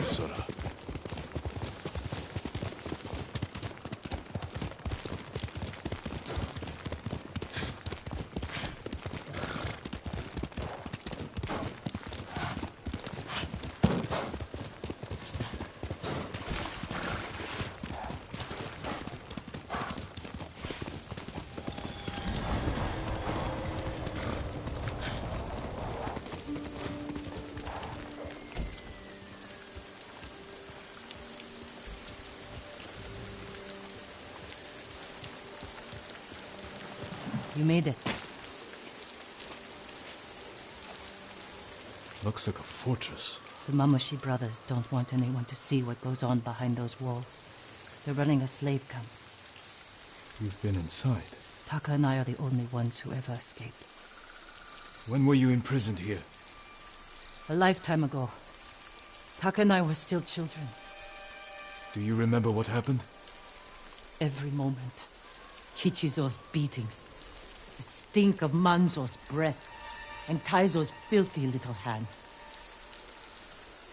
Sora. You made it. Looks like a fortress. The Mamushi brothers don't want anyone to see what goes on behind those walls. They're running a slave camp. You've been inside. Taka and I are the only ones who ever escaped. When were you imprisoned here? A lifetime ago. Taka and I were still children. Do you remember what happened? Every moment. Kichizo's beatings. The stink of Manzo's breath. And Taizo's filthy little hands.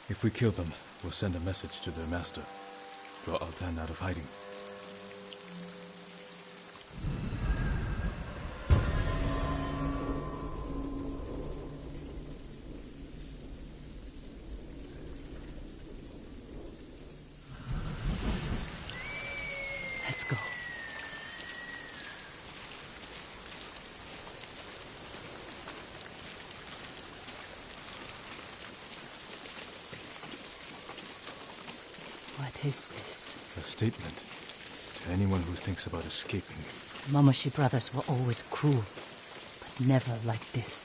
If we kill them, we'll send a message to their master. Draw Altan out of hiding. Let's go. What is this? A statement to anyone who thinks about escaping. Mamushi brothers were always cruel, but never like this.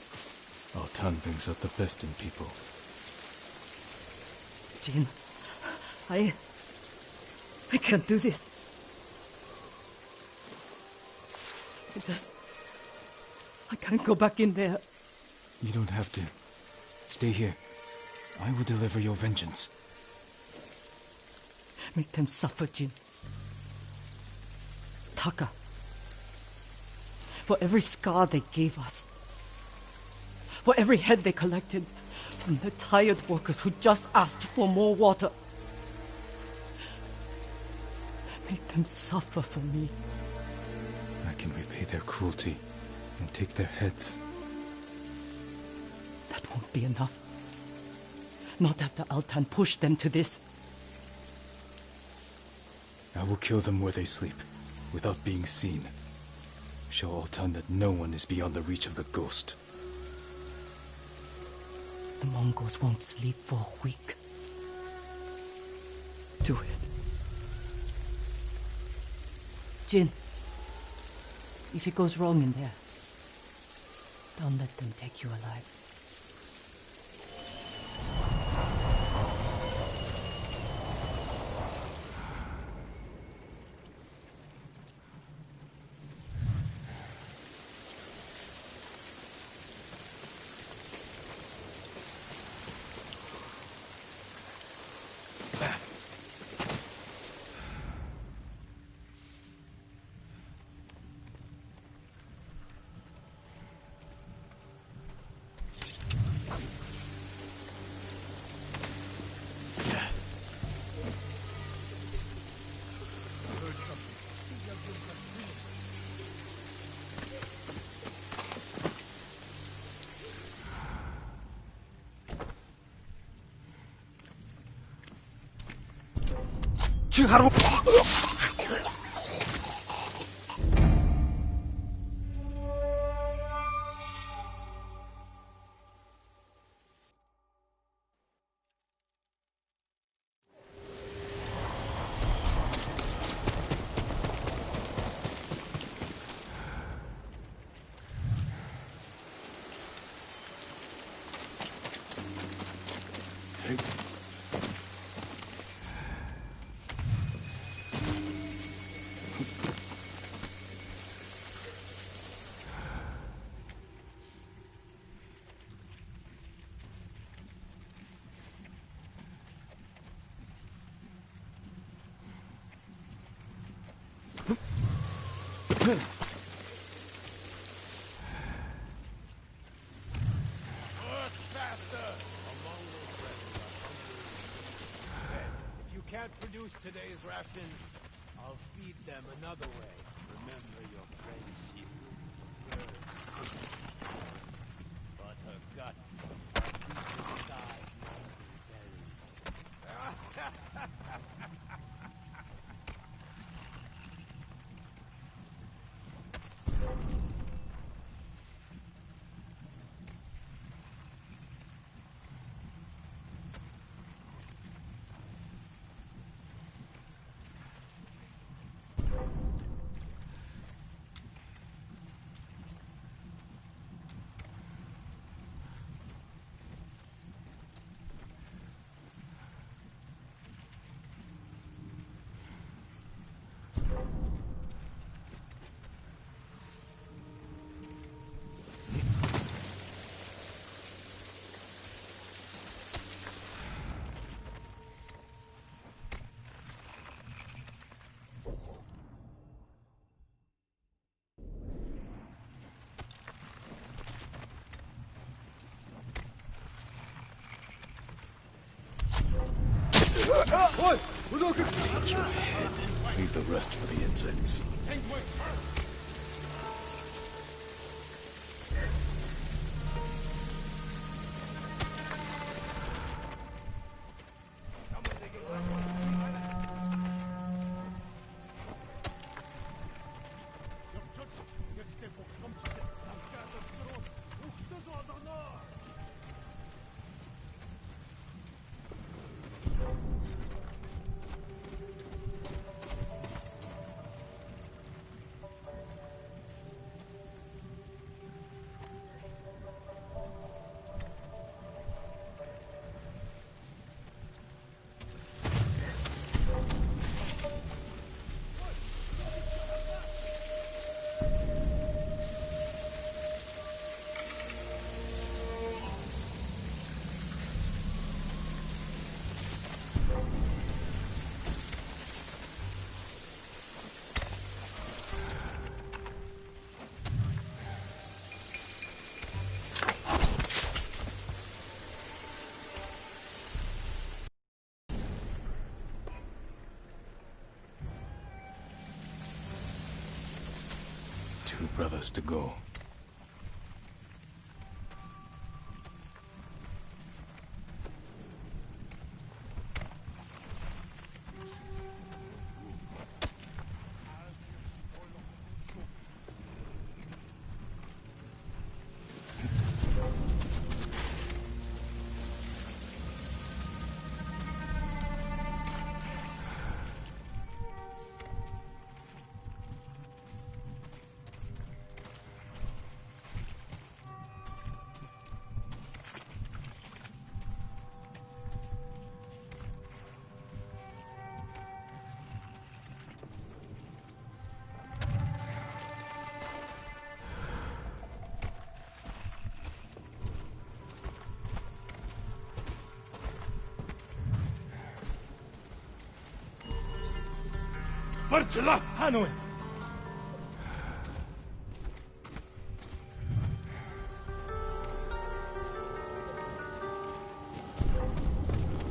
Altan brings out the best in people. Jin, I can't do this. I can't go back in there. You don't have to. Stay here. I will deliver your vengeance. Make them suffer, Jin. Taka. For every scar they gave us. For every head they collected from the tired workers who just asked for more water. Make them suffer for me. I can repay their cruelty and take their heads. That won't be enough. Not after Altan pushed them to this. I will kill them where they sleep, without being seen. Show Altan that no one is beyond the reach of the ghost. The Mongols won't sleep for a week. Do it. Jin, if it goes wrong in there, don't let them take you alive. 칭하로 can't produce today's rations, I'll feed them another way. Remember your friend Shizu? Birds, but her guts are deep inside the empty belly. Take your head. Leave the rest for the insects. Two brothers to go. Marcella! Hanoi!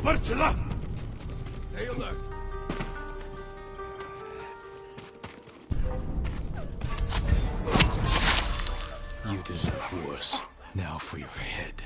Marcella! Stay alert. You deserve worse. Now for your head.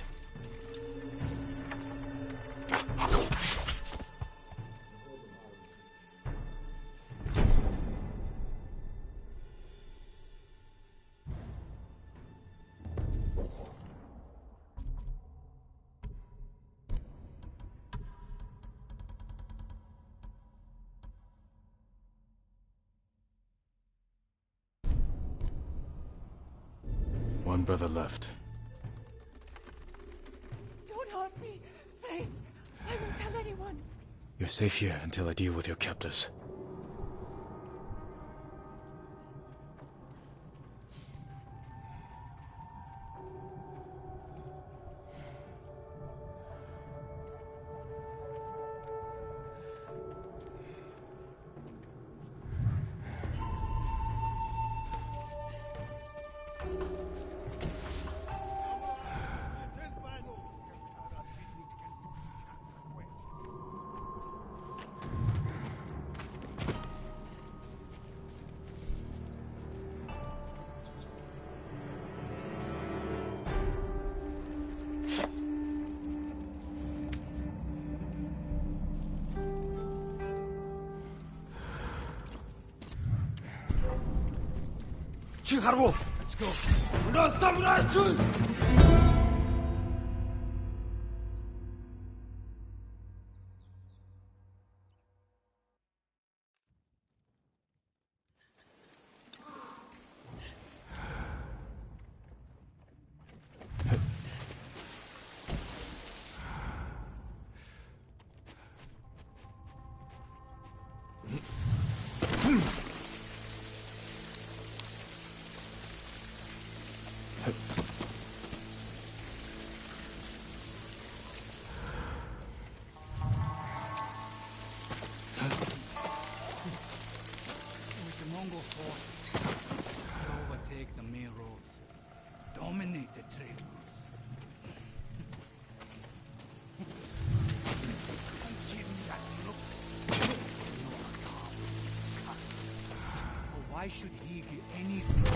One brother left. Don't hurt me, please. I won't tell anyone. You're safe here until I deal with your captors. Чи харгу. Let's go. Уна самурай чи. Mongol forces will overtake the main roads, dominate the trade routes. And give me that look. No account. But why should he get anything?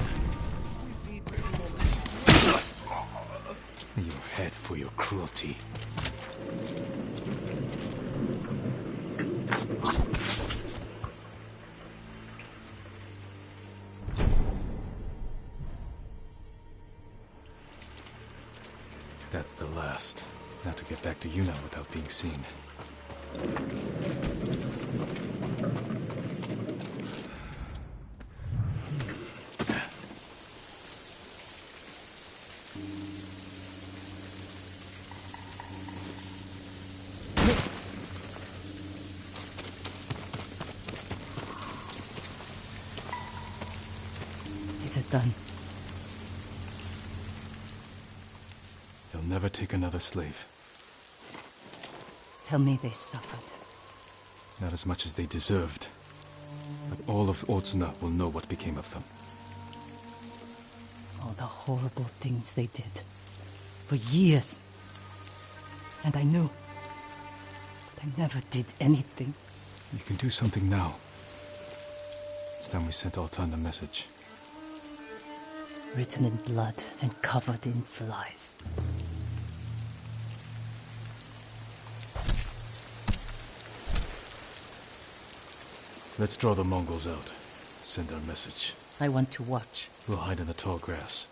We paid Your head for your cruelty. That's the last. Now to get back to Yuna without being seen. Is it done? They'll never take another slave. Tell me they suffered. Not as much as they deserved. But all of Otsuna will know what became of them. All the horrible things they did. For years. And I knew. But I never did anything. You can do something now. It's time we sent Altan a message. Written in blood and covered in flies. Let's draw the Mongols out. Send our message. I want to watch. We'll hide in the tall grass.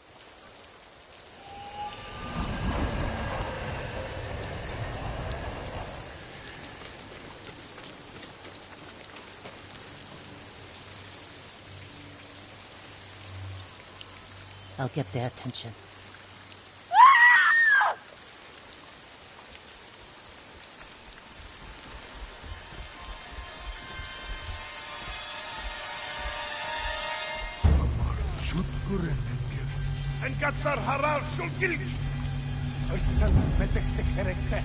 I'll get their attention. En gatsar haral shulgilch. Oystan metek gerekte.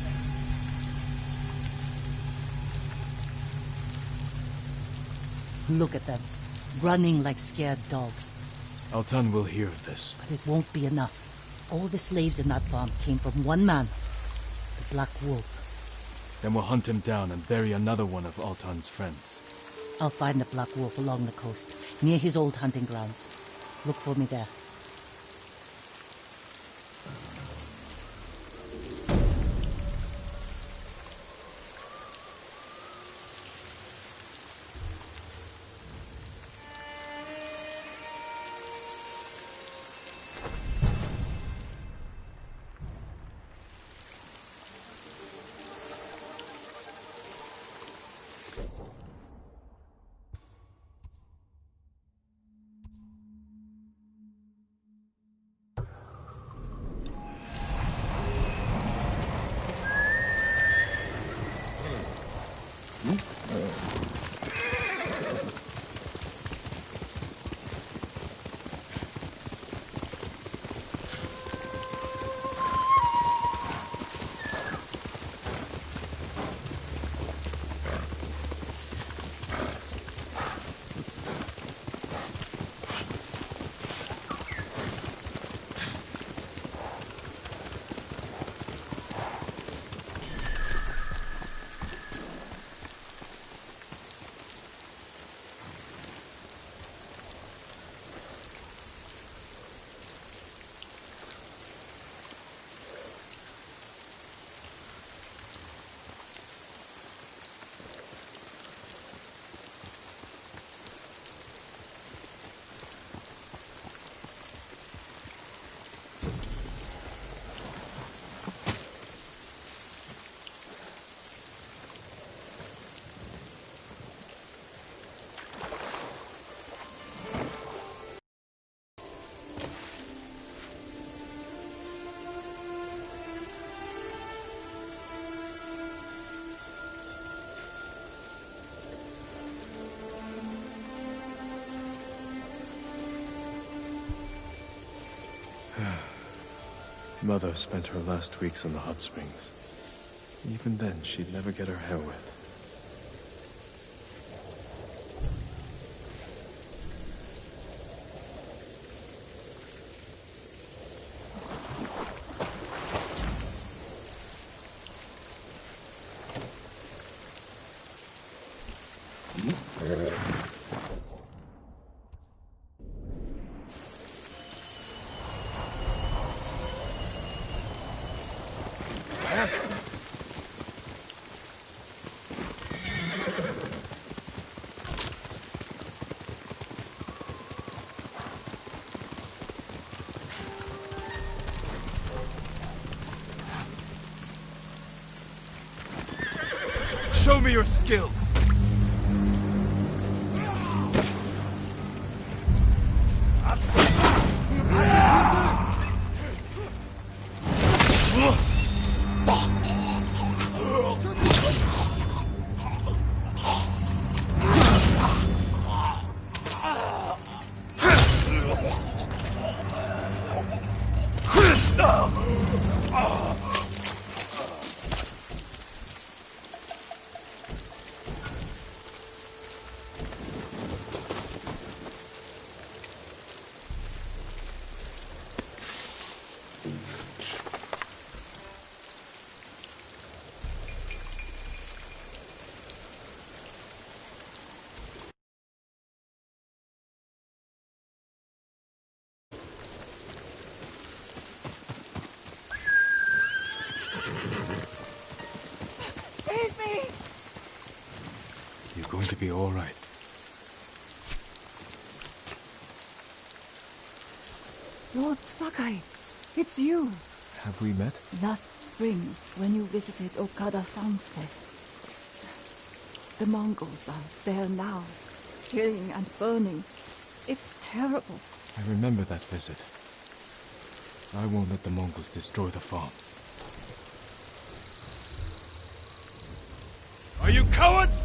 Look at them. Running like scared dogs. Altan will hear of this. But it won't be enough. All the slaves in that farm came from one man. The Black Wolf. Then we'll hunt him down and bury another one of Altan's friends. I'll find the Black Wolf along the coast, near his old hunting grounds. Look for me there. Mother spent her last weeks in the hot springs. Even then, she'd never get her hair wet. Show me your skill! Save me! You're going to be all right. Lord Sakai, it's you. Have we met? Last spring, when you visited Okada Farmstead. The Mongols are there now, killing and burning. It's terrible. I remember that visit. I won't let the Mongols destroy the farm. Are you cowards?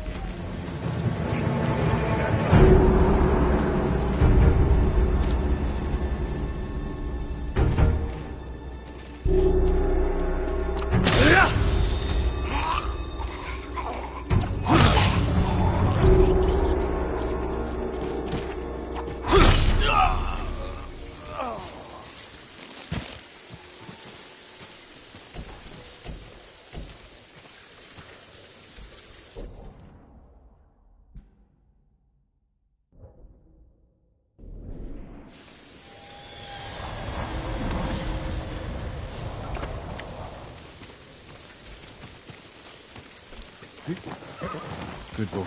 Good boy.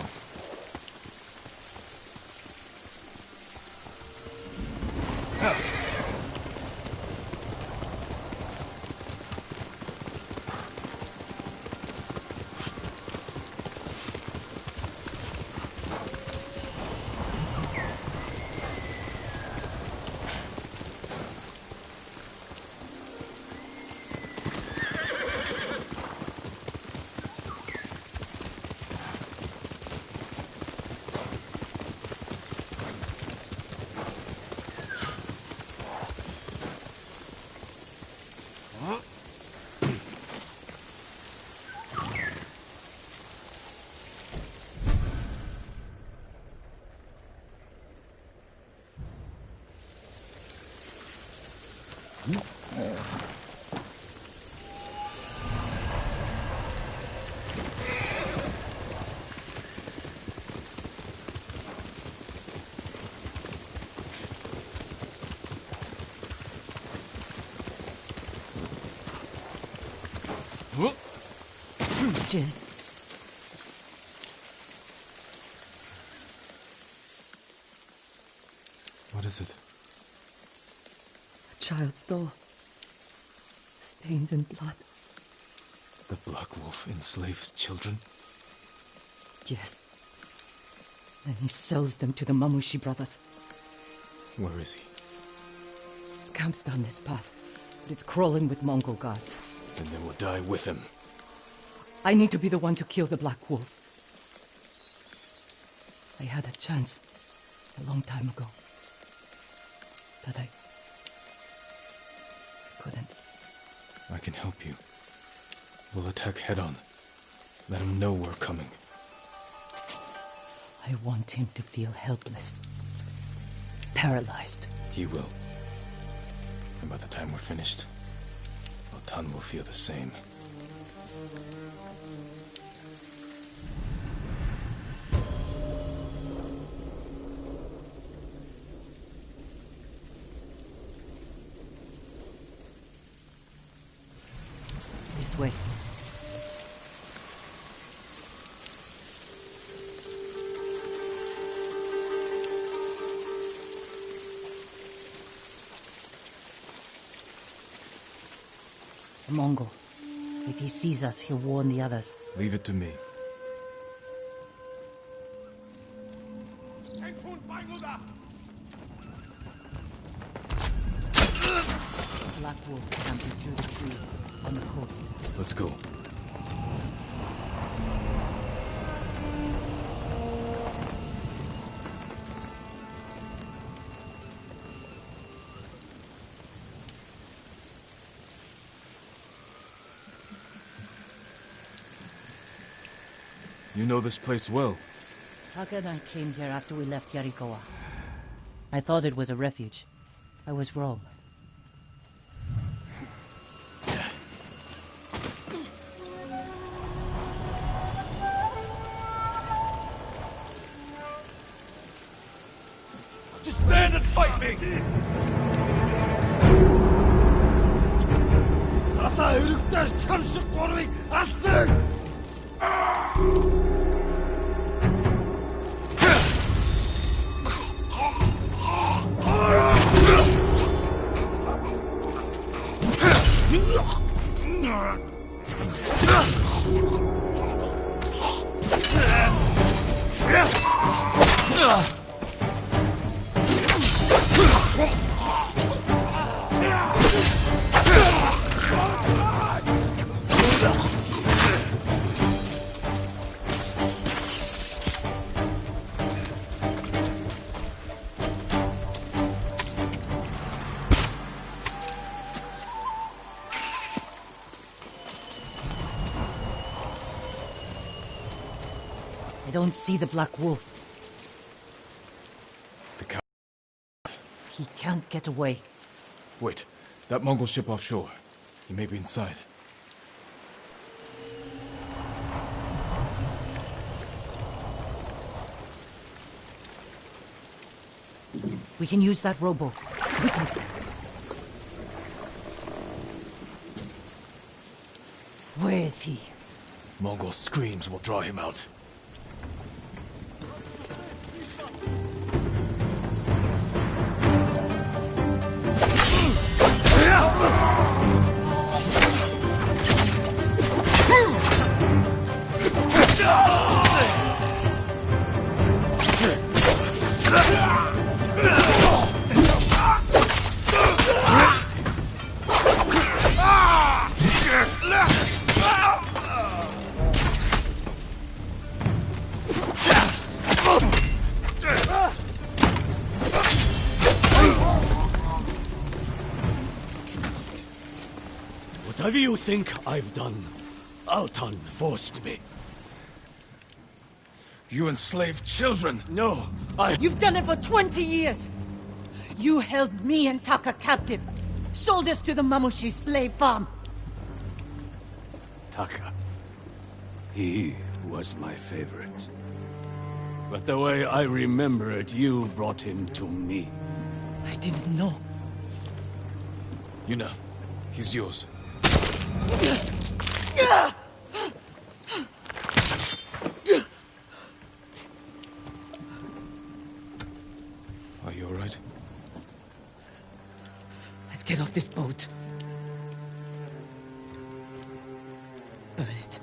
Jin. What is it? A child's doll. Stained in blood. The Black Wolf enslaves children? Yes. Then he sells them to the Mamushi brothers. Where is he? His camp's down this path, but it's crawling with Mongol guards. Then they will die with him. I need to be the one to kill the Black Wolf. I had a chance a long time ago. But I couldn't. can help you. We'll attack head-on. Let him know we're coming. I want him to feel helpless. Paralyzed. He will. And by the time we're finished, Altan will feel the same. This way. The Mongol. If he sees us, he'll warn the others. Leave it to me. Black Wolf's camp is through the trees, on the coast. Let's go. You know this place well. Taka and I came here after we left Yarikawa. I thought it was a refuge. I was wrong. Just stand and fight me! Ата өргөдөж чамшиг гурвыг алсан! I don't see the Black Wolf. The cow. He can't get away. Wait, that Mongol ship offshore. He may be inside. We can use that rowboat. Quickly. Where is he? Mongol screams will draw him out. Whatever you think I've done, Altan forced me. You enslaved children! No, You've done it for 20 years! You held me and Taka captive. Sold us to the Mamushi slave farm. Taka. He was my favorite. But the way I remember it, you brought him to me. I didn't know. Yuna, he's yours. Are you all right? Let's get off this boat. Burn it.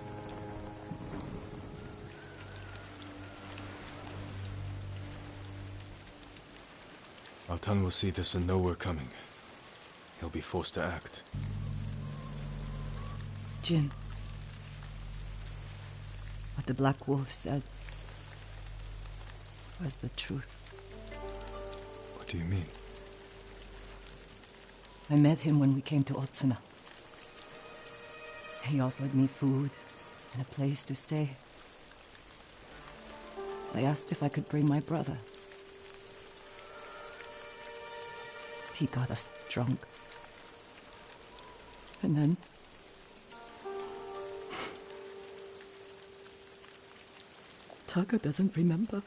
Altan will see this and know we're coming. He'll be forced to act. Jin. What the Black Wolf said was the truth. What do you mean? I met him when we came to Otsuna. He offered me food and a place to stay. I asked if I could bring my brother. He got us drunk. And then... Taka doesn't remember.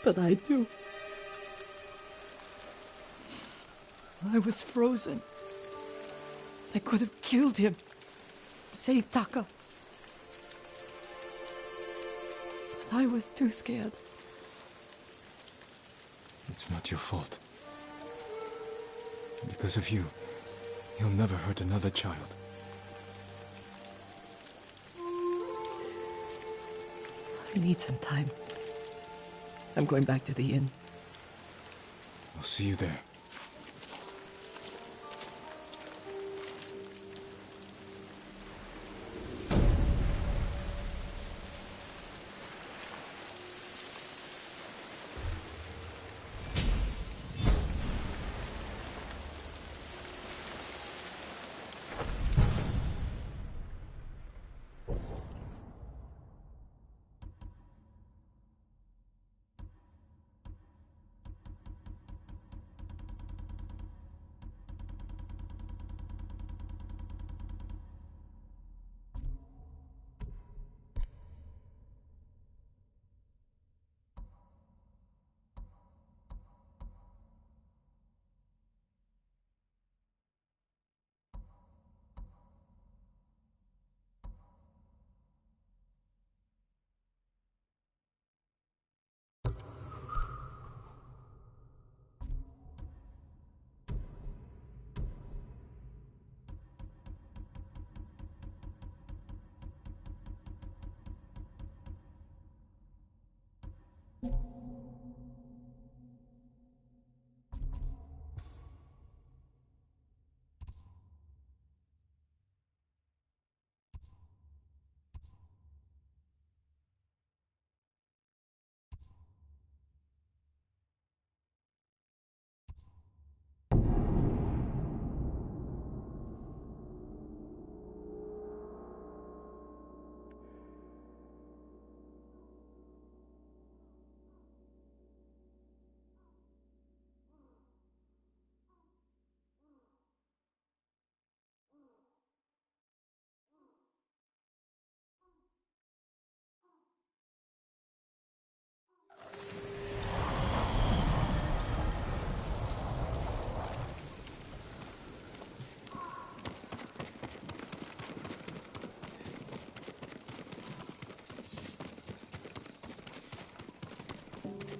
But I do. I was frozen. I could have killed him. Saved Taka. But I was too scared. It's not your fault. Because of you, you'll never hurt another child. I need some time. I'm going back to the inn. I'll see you there.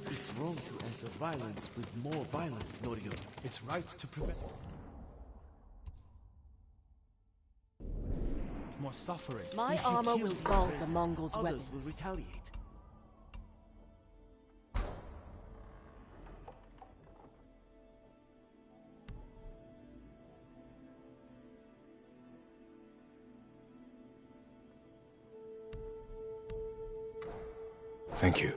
It's wrong to answer violence with more violence, Norio. It's right to prevent more suffering. My If you armor kill will these dull men, the Mongols' others weapons. will retaliate. Thank you.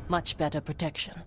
Much better protection.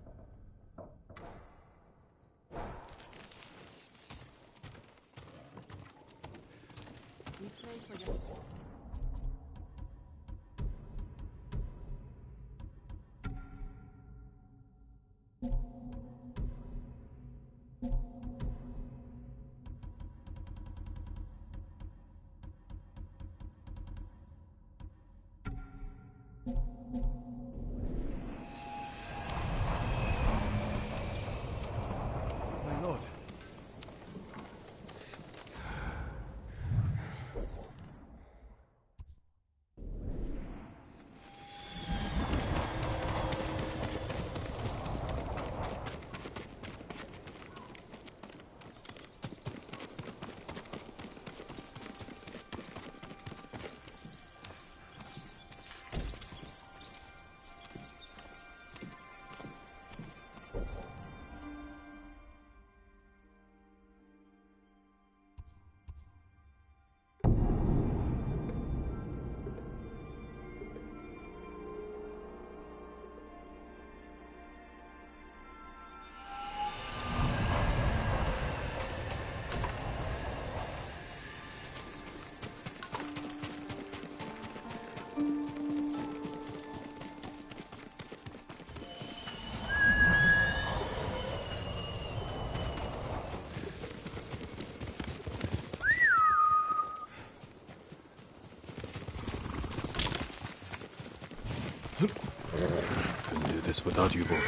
Couldn't do this without you both.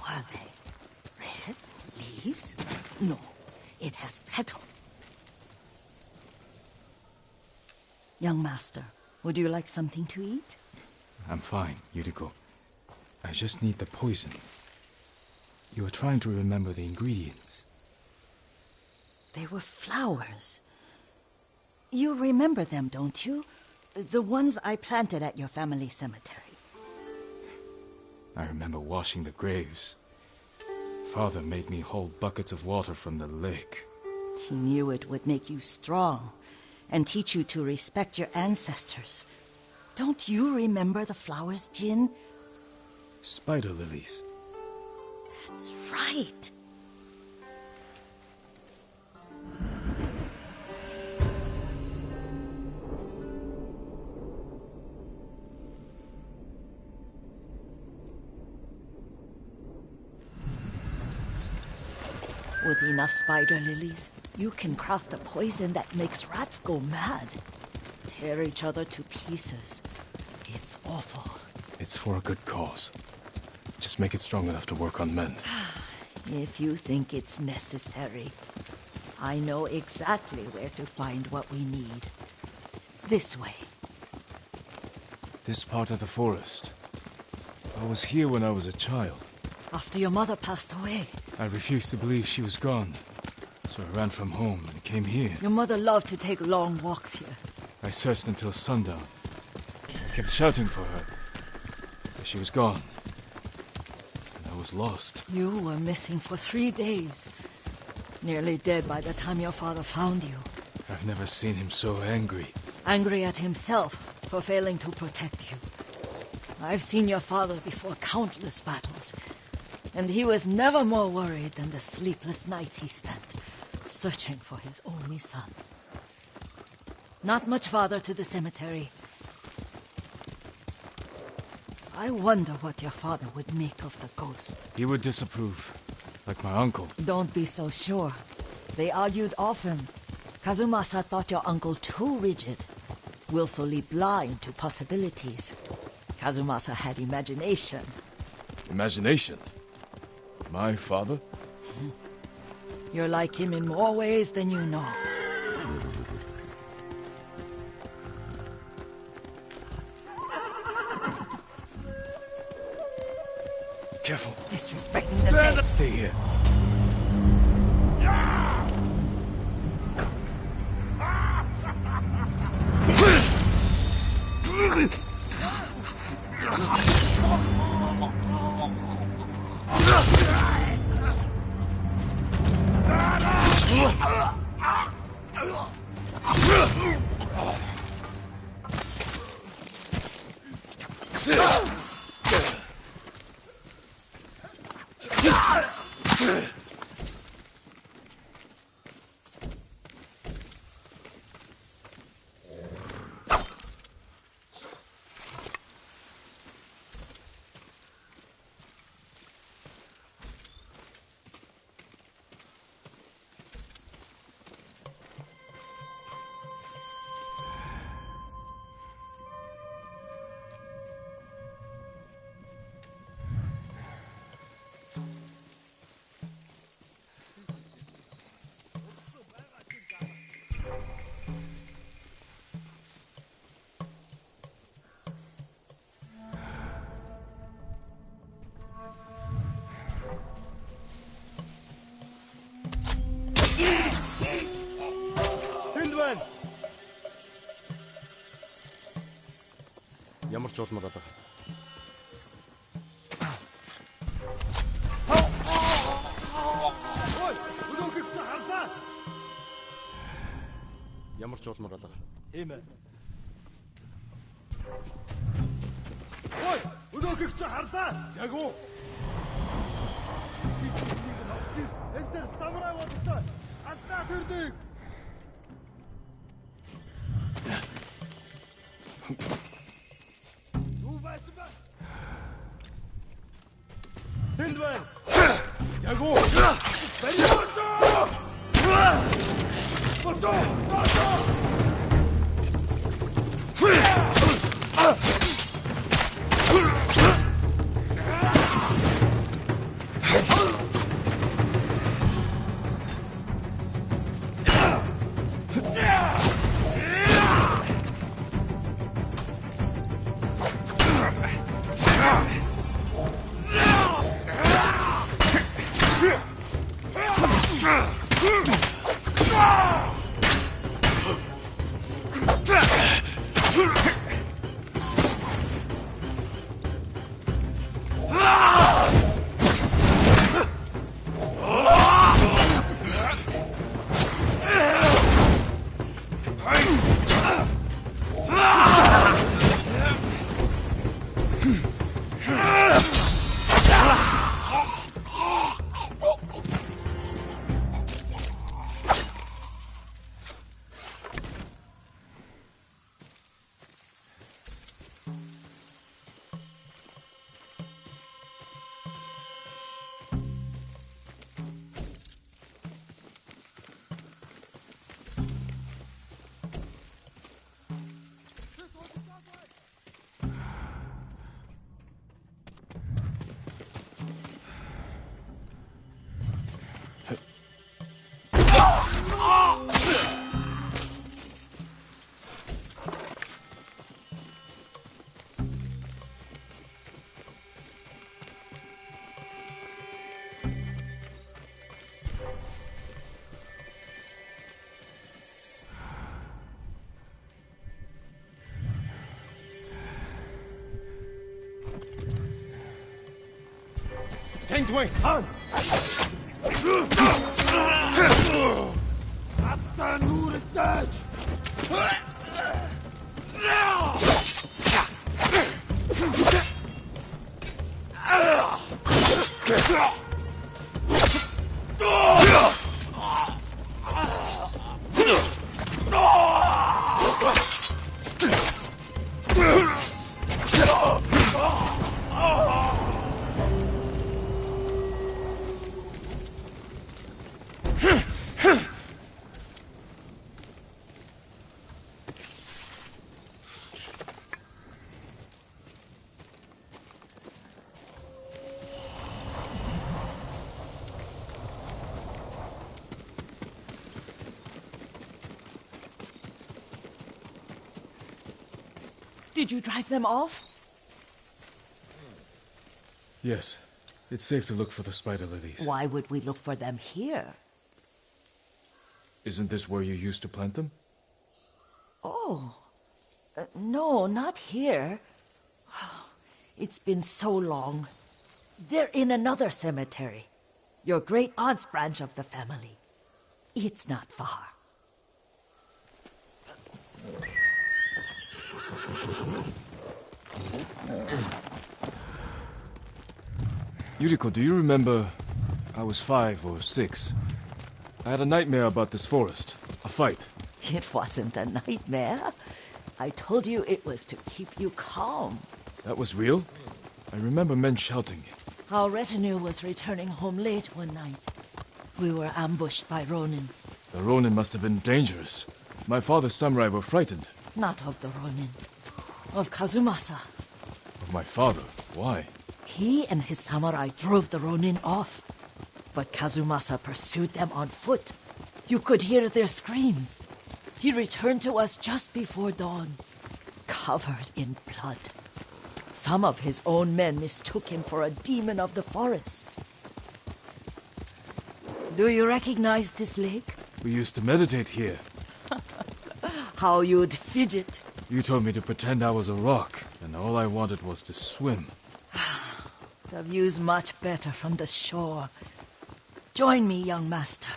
Are they? Red? Leaves? No, it has petal. Young master, would you like something to eat? I'm fine, Yuriko. I just need the poison. You were trying to remember the ingredients. They were flowers. You remember them, don't you? The ones I planted at your family cemetery. I remember washing the graves. Father made me hold buckets of water from the lake. He knew it would make you strong and teach you to respect your ancestors. Don't you remember the flowers, Jin? Spider lilies. That's right. With enough spider lilies, you can craft a poison that makes rats go mad. Tear each other to pieces. It's awful. It's for a good cause. Just make it strong enough to work on men. If you think it's necessary, I know exactly where to find what we need. This way. This part of the forest. I was here when I was a child. After your mother passed away. I refused to believe she was gone. So I ran from home and came here. Your mother loved to take long walks here. I searched until sundown. I kept shouting for her. But she was gone. And I was lost. You were missing for 3 days. Nearly dead by the time your father found you. I've never seen him so angry. Angry at himself for failing to protect you. I've seen your father before countless battles. And he was never more worried than the sleepless nights he spent searching for his only son. Not much farther to the cemetery. I wonder what your father would make of the ghost. He would disapprove, like my uncle. Don't be so sure. They argued often. Kazumasa thought your uncle too rigid, willfully blind to possibilities. Kazumasa had imagination. Imagination? My father? You're like him in more ways than you know. Careful. Disrespecting the dead. Stay here. Ямар ч удмаар байгаа. Ямар ч удмаар байгаа. Тийм ээ. Ой, өнөөгч чи харлаа. Яг уу. Энд дээр самурай болтой. Алдаа төрдөг. Юу байсан бэ? Тэнд байна. Яг уу. Барь босоо. Босоо. Босоо. Тэнгуй хаан. Атта нүрдэж. Did you drive them off? Yes. It's safe to look for the spider lilies. Why would we look for them here? Isn't this where you used to plant them? Oh. No, not here. It's been so long. They're in another cemetery. Your great-aunt's branch of the family. It's not far. Yuriko, do you remember... I was 5 or 6. I had a nightmare about this forest. A fight. It wasn't a nightmare. I told you it was to keep you calm. That was real? I remember men shouting. Our retinue was returning home late one night. We were ambushed by Ronin. The Ronin must have been dangerous. My father's samurai were frightened. Not of the Ronin. Of Kazumasa. Of my father? Why? He and his samurai drove the Ronin off. But Kazumasa pursued them on foot. You could hear their screams. He returned to us just before dawn, covered in blood. Some of his own men mistook him for a demon of the forest. Do you recognize this lake? We used to meditate here. How you'd fidget. You told me to pretend I was a rock, and all I wanted was to swim. The view's much better from the shore. Join me, young master.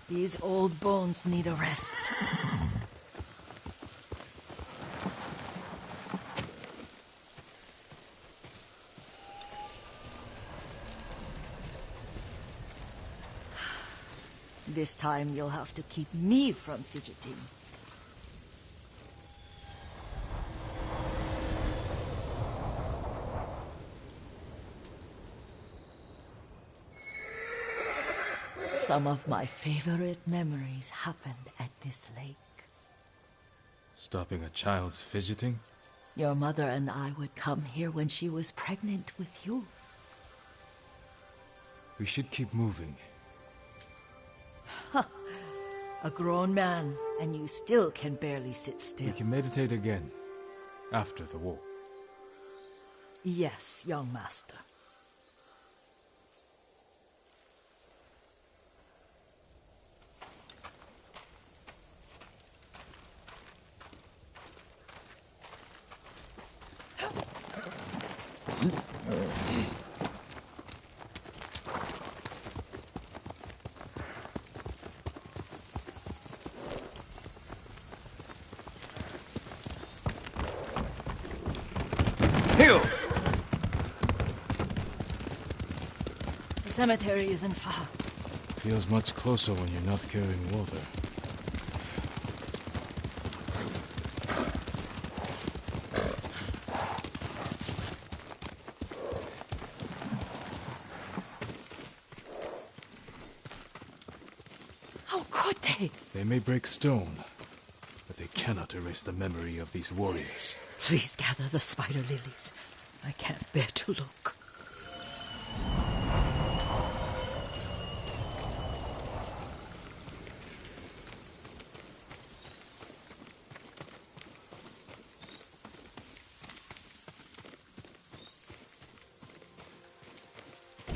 These old bones need a rest. This time you'll have to keep me from fidgeting. Some of my favorite memories happened at this lake. Stopping a child's fidgeting? Your mother and I would come here when she was pregnant with you. We should keep moving. A grown man, and you still can barely sit still. We can meditate again, after the war. Yes, young master. The cemetery isn't far. Feels much closer when you're not carrying water. How could they? They may break stone, but they cannot erase the memory of these warriors. Please gather the spider lilies. I can't bear to look.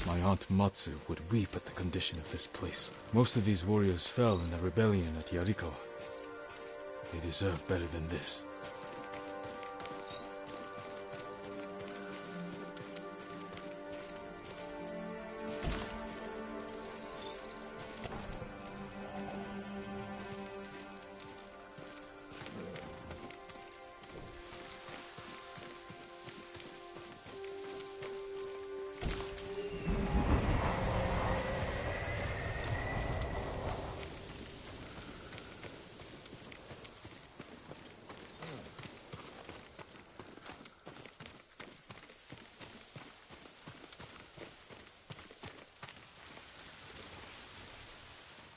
My aunt Matsu would weep at the condition of this place. Most of these warriors fell in the rebellion at Yarikawa. They deserve better than this.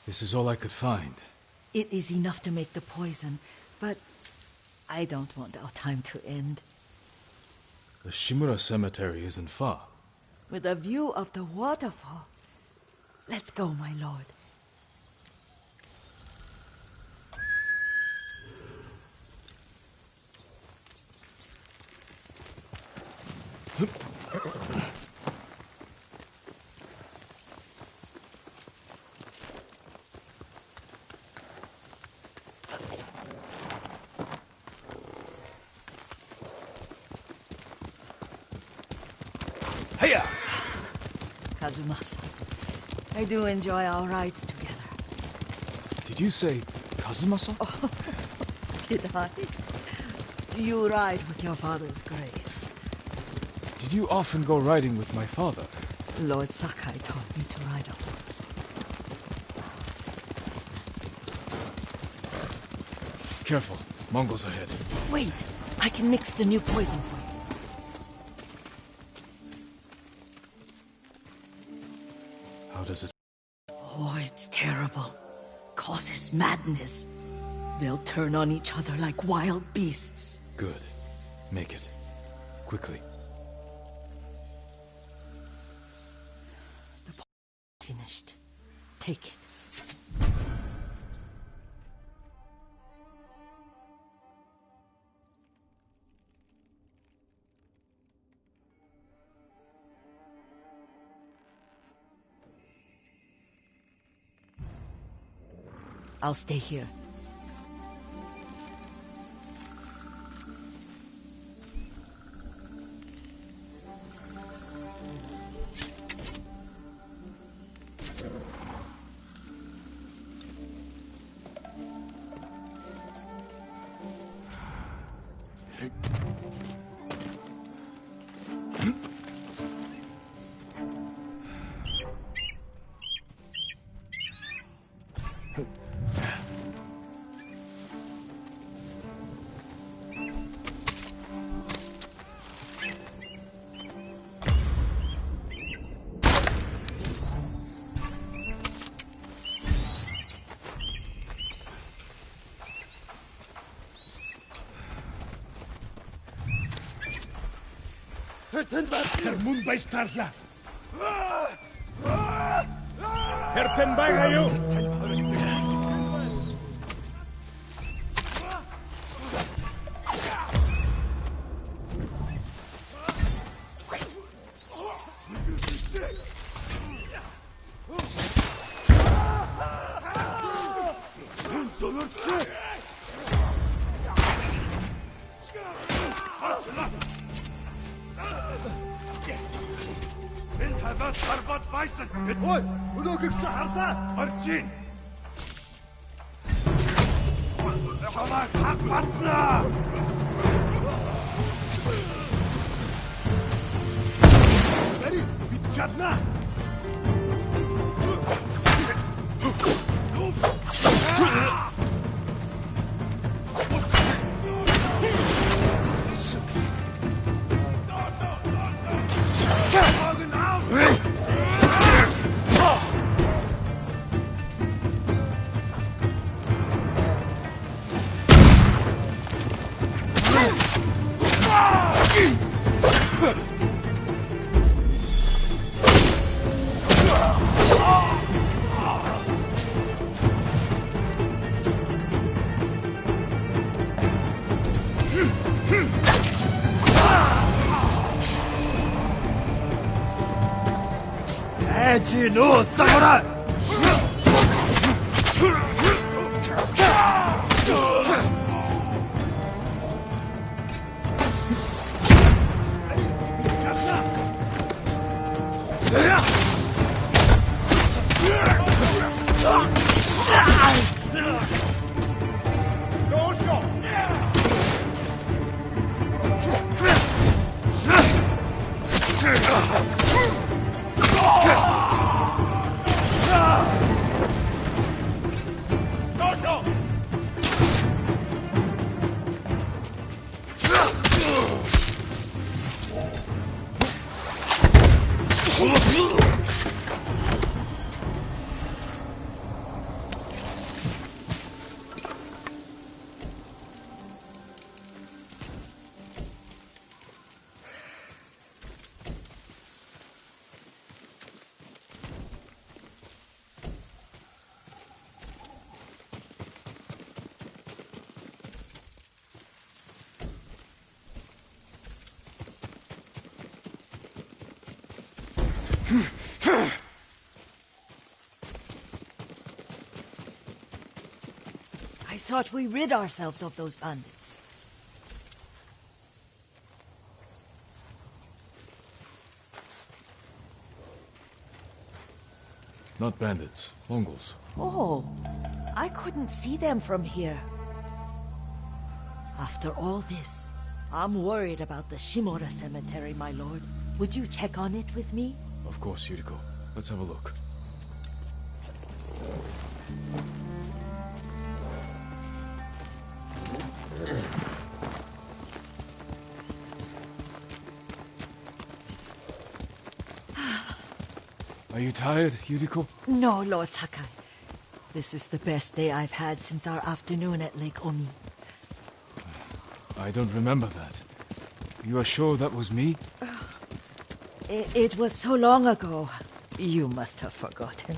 This is all I could find. It is enough to make the poison, but I don't want our time to end. The Shimura Cemetery isn't far. With a view of the waterfall. Let's go, my lord. Hiya! Kazumasa, I do enjoy our rides together. Did you say Kazumasa? Did I? You ride with your father's grace. Did you often go riding with my father? Lord Sakai taught me to ride a horse. Careful, Mongols ahead. Wait, I can mix the new poison for you. How does it... Oh, it's terrible. Causes madness. They'll turn on each other like wild beasts. Good. Make it. Quickly. The poison finished. Take it. I'll stay here. Termunbeisterla! Hertenbagayo! Ой, өнөөгч хардаа. Орчин. Хамаа хатнаа. Бери, бит чадна. No, samurai! I thought we rid ourselves of those bandits. Not bandits, Mongols. Oh, I couldn't see them from here. After all this, I'm worried about the Shimura cemetery, my lord. Would you check on it with me? Of course, Yuriko. Let's have a look. Are you tired, Yuriko? No, Lord Sakai. This is the best day I've had since our afternoon at Lake Omi. I don't remember that. You are sure that was me? It was so long ago. You must have forgotten.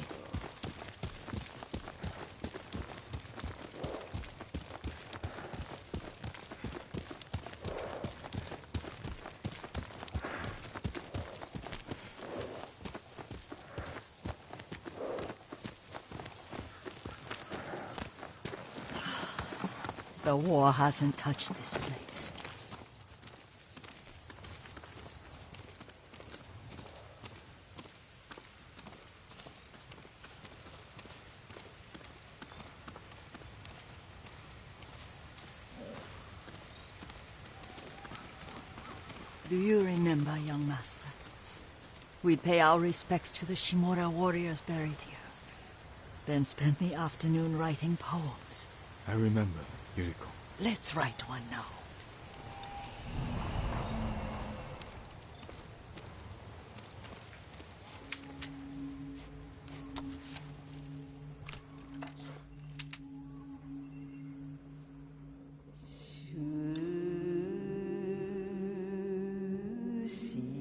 The war hasn't touched this place. Do you remember, young master? We'd pay our respects to the Shimura warriors buried here, then spend the afternoon writing poems. I remember, Yuriko. Let's write one now. See.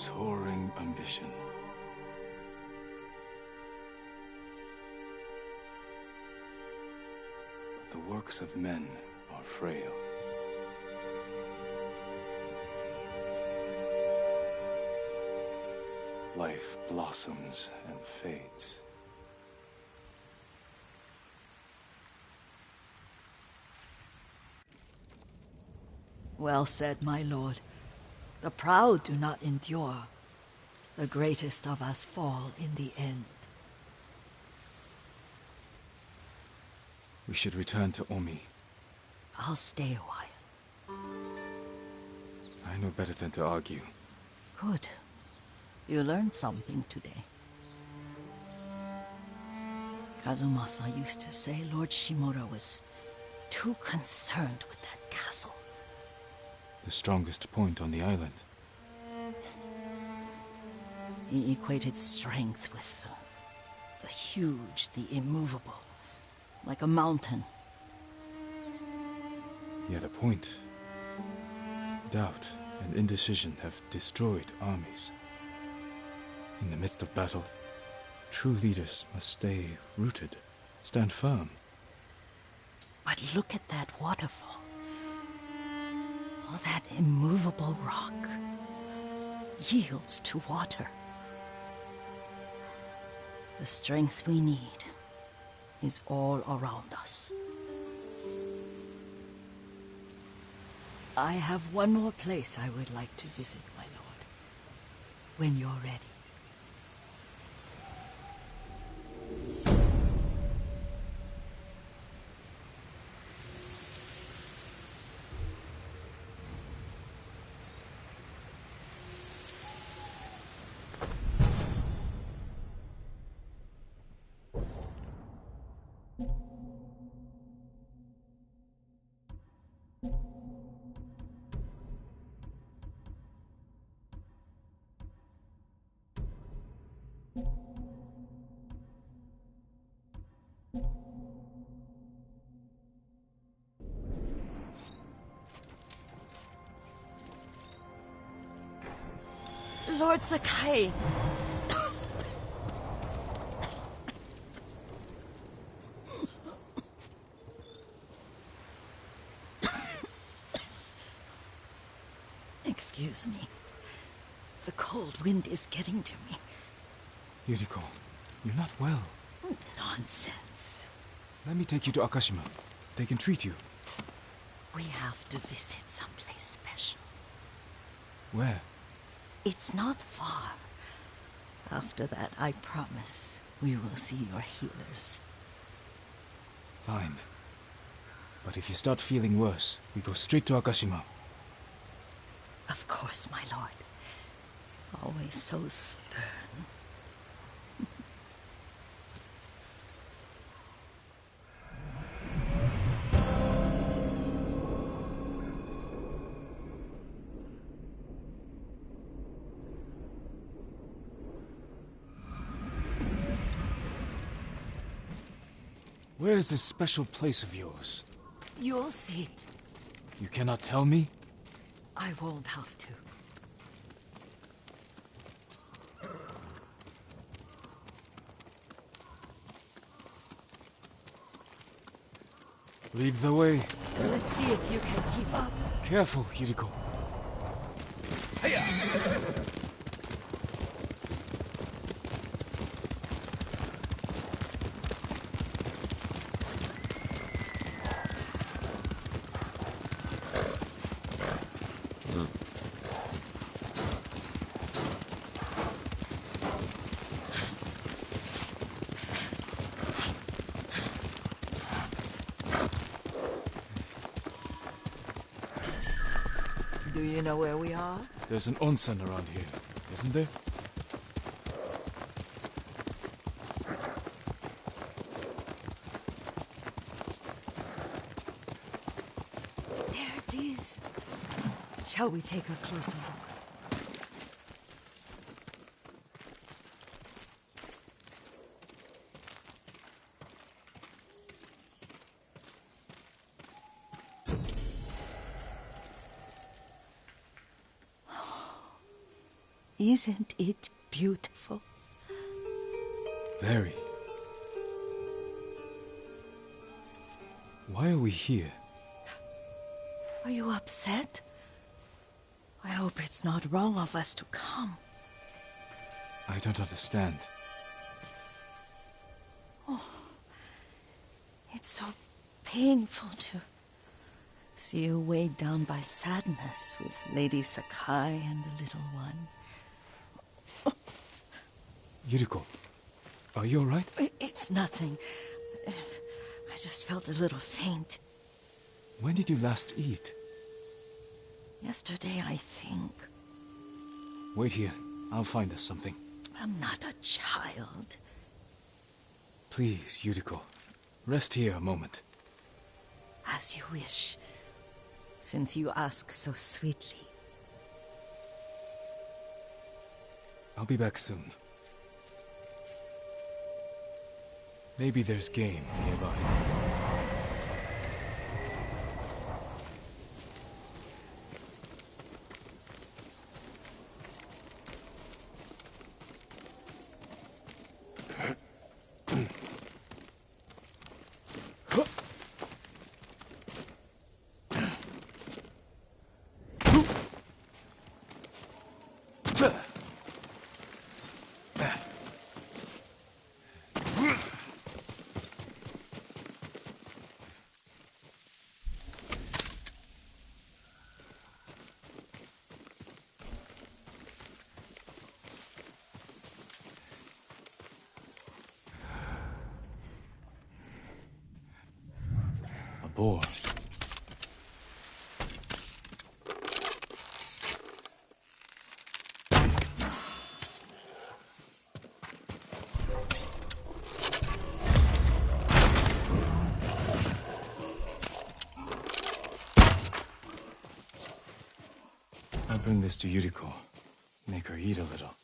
soaring ambition. The works of men are frail. Life blossoms and fades. Well said, my lord. The proud do not endure. The greatest of us fall in the end. We should return to Omi. I'll stay a while. I know better than to argue. Good. You learned something today. Kazumasa used to say Lord Shimura was too concerned with that castle. The strongest point on the island. He equated strength with the huge, the immovable, like a mountain. He had a point. Doubt and indecision have destroyed armies. In the midst of battle, true leaders must stay rooted, stand firm. But look at that waterfall. All that immovable rock yields to water. The strength we need is all around us. I have one more place I would like to visit, my lord. When you're ready. Lord Sakai. Excuse me. The cold wind is getting to me. Yuriko, you're not well. Nonsense. Let me take you to Akashima. They can treat you. We have to visit someplace special. Where? It's not far. After that, I promise, we will see your healers. Fine. But if you start feeling worse, we go straight to Akashima. Of course, my lord. Always so stern. Where is this special place of yours? You'll see. You cannot tell me? I won't have to. Lead the way. Let's see if you can keep up. Careful, Yuriko. Do you know where we are? There's an onsen around here, isn't there? There it is. Shall we take a closer look? Isn't it beautiful? Very. Why are we here? Are you upset? I hope it's not wrong of us to come. I don't understand. It's so painful to see you weighed down by sadness with Lady Sakai and the little one. Yuriko, are you alright? It's nothing. I just felt a little faint. When did you last eat? Yesterday, I think. Wait here. I'll find us something. I'm not a child. Please, Yuriko. Rest here a moment. As you wish, since you ask so sweetly. I'll be back soon. Maybe there's game nearby. A boar. I'll bring this to Yuriko. Make her eat a little.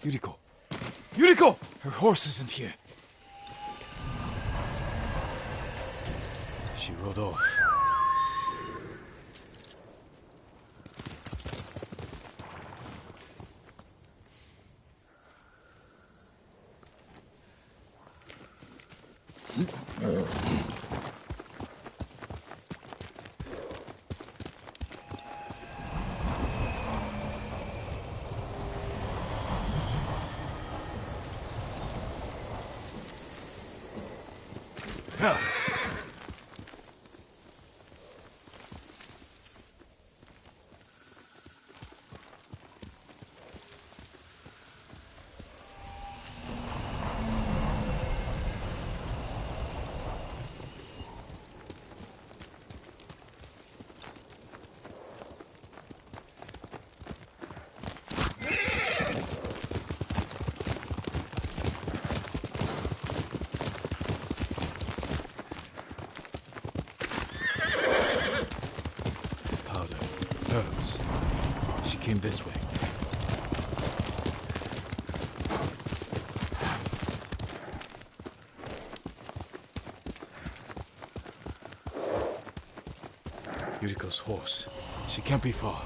Yuriko! Yuriko! Her horse isn't here. She rode off. Herbs. She came this way. Yuriko's horse. She can't be far.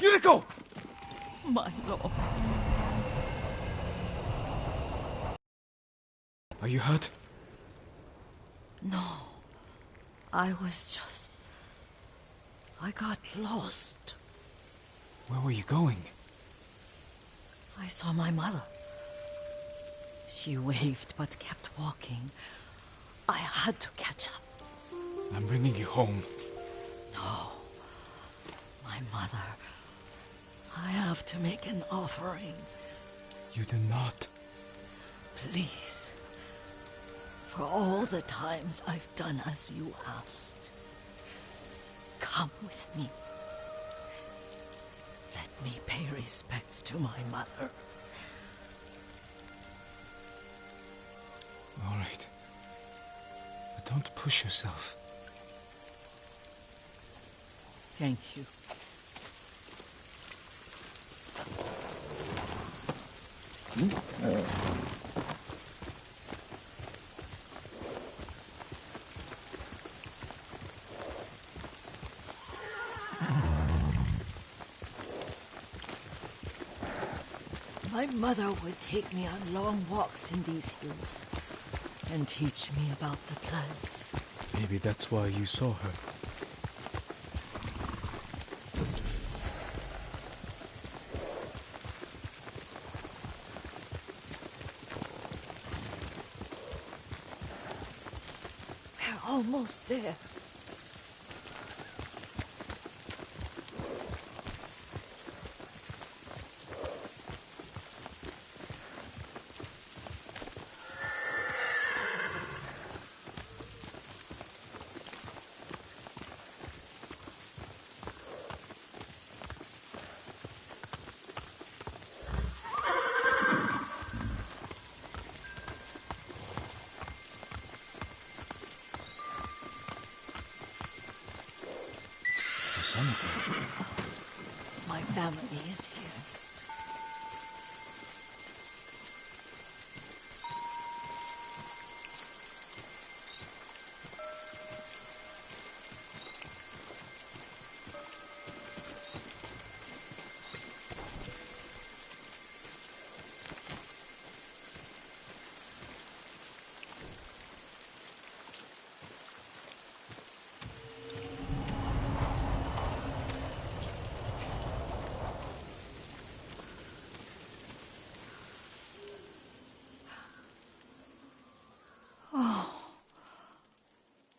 Yuriko! My lord. Are you hurt? No. I got lost. Where were you going? I saw my mother. She waved but kept walking. I had to catch up. I'm bringing you home. No. My mother. I have to make an offering. You do not. Please. For all the times I've done as you asked. Come with me. Let me pay respects to my mother. All right. But don't push yourself. Thank you. My mother would take me on long walks in these hills and teach me about the plants. Maybe that's why you saw her. We're almost there. The cemetery. My family is here.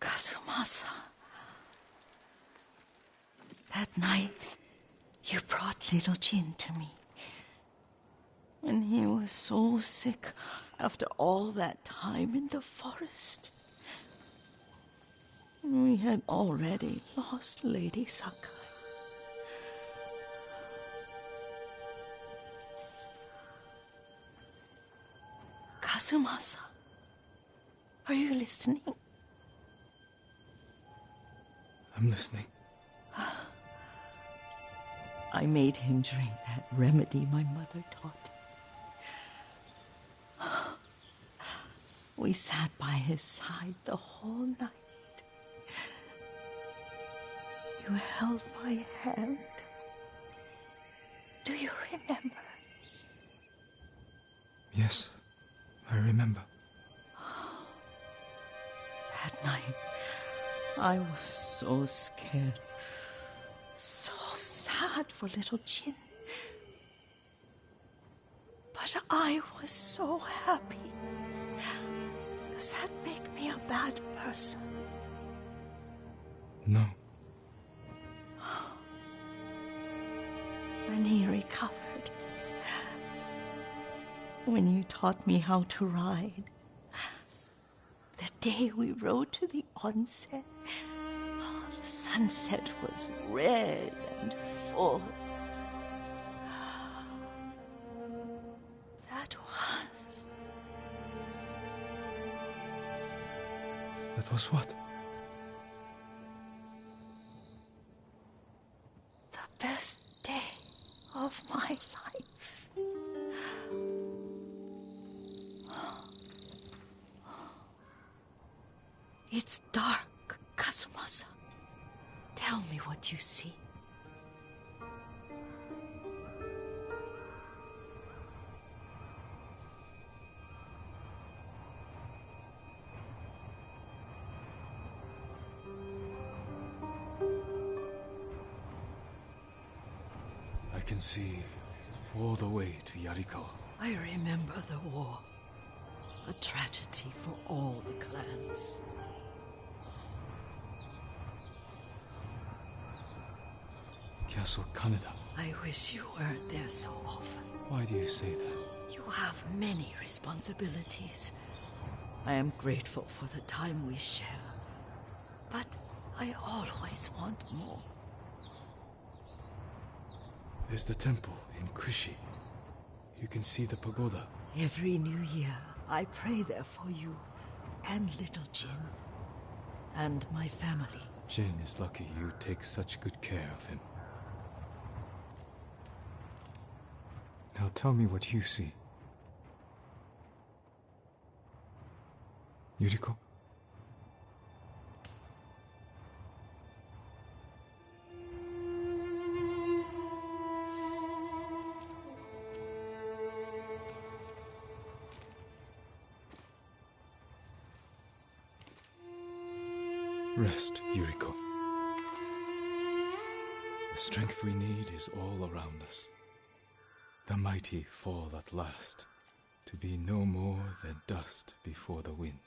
Kazumasa. That night, you brought little Jin to me. When he was so sick after all that time in the forest. We had already lost Lady Sakai. Kazumasa, are you listening? I'm listening. I made him drink that remedy my mother taught him. We sat by his side the whole night. You held my hand. Do you remember? Yes, I remember. That night, I was so scared. So sad for little Jin. But I was so happy. Does that make me a bad person? No. When he recovered, when you taught me how to ride, the day we rode to the onsen, the sunset was red and full. That was what? The best day of my life. It's dark, Kazumasa. Tell me what you see. I can see all the way to Yarikawa. I remember the war. A tragedy for all the clans. Castle Kaneda. I wish you weren't there so often. Why do you say that? You have many responsibilities. I am grateful for the time we share. But I always want more. There's the temple in Kushi. You can see the pagoda. Every new year, I pray there for you and little Jin and my family. Jin is lucky you take such good care of him. Now tell me what you see. Yuriko? Rest, Yuriko. The strength we need is all around us. The mighty fall at last, to be no more than dust before the wind.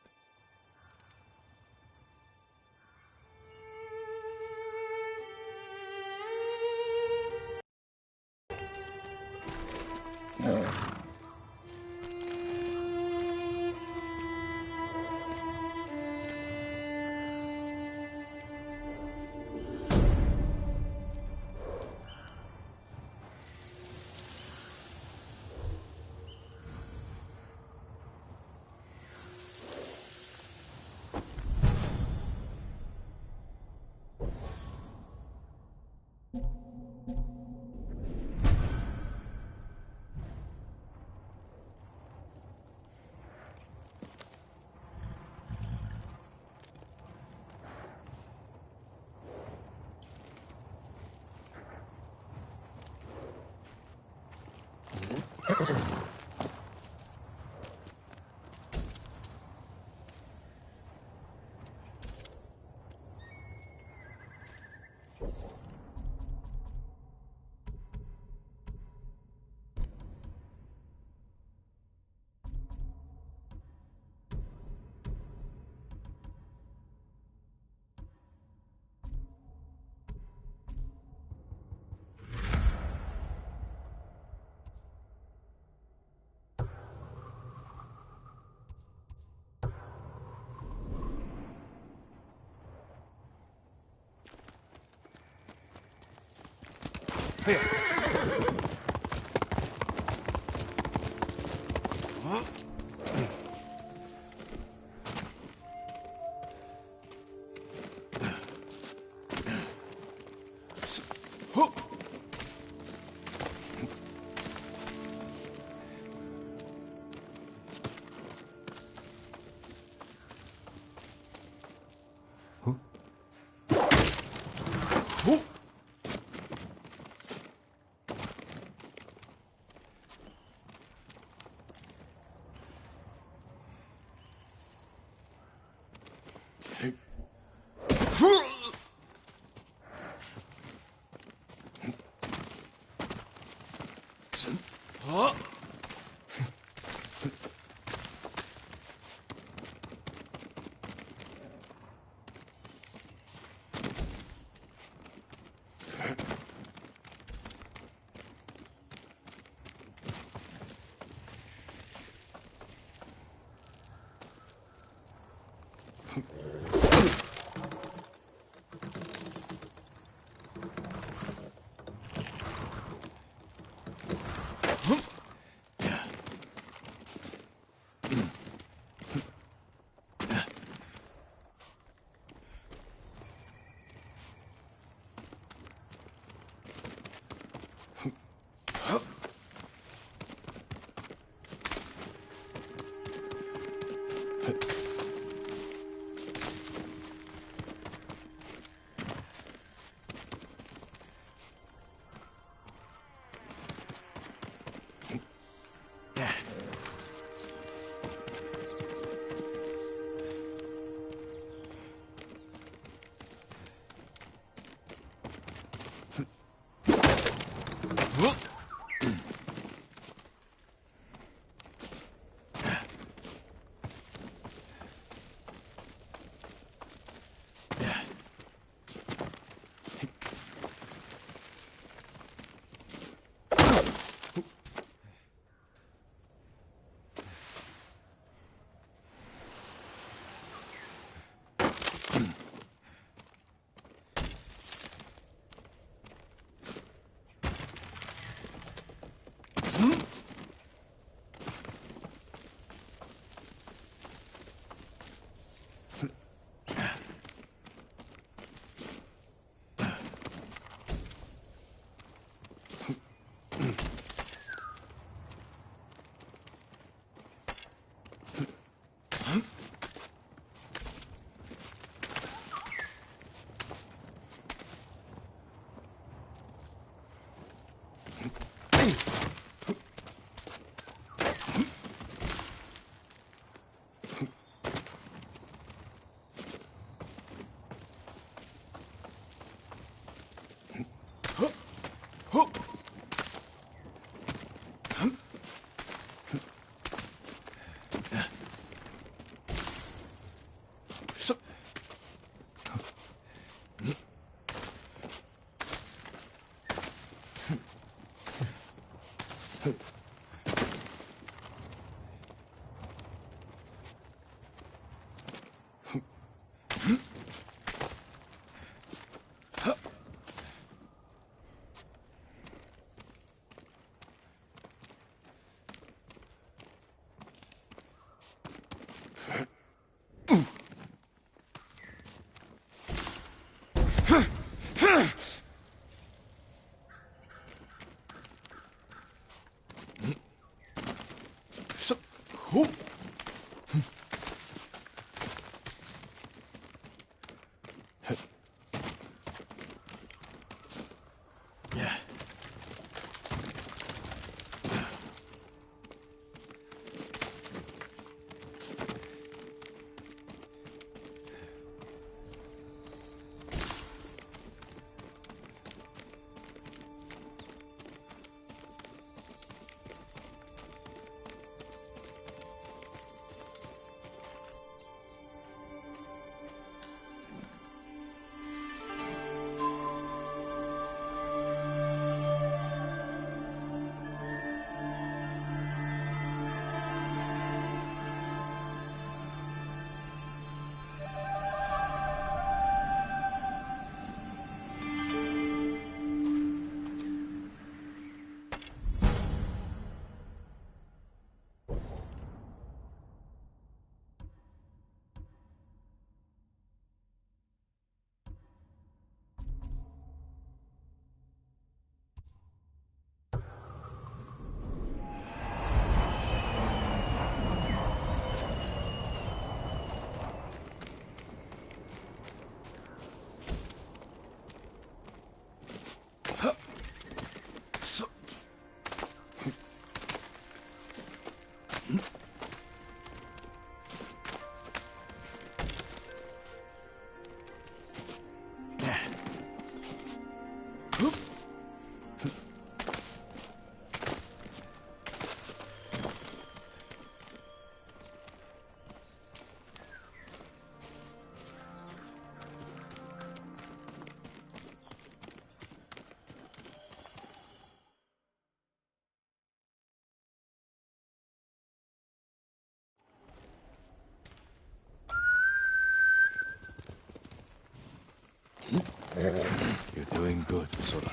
You're doing good, Sora.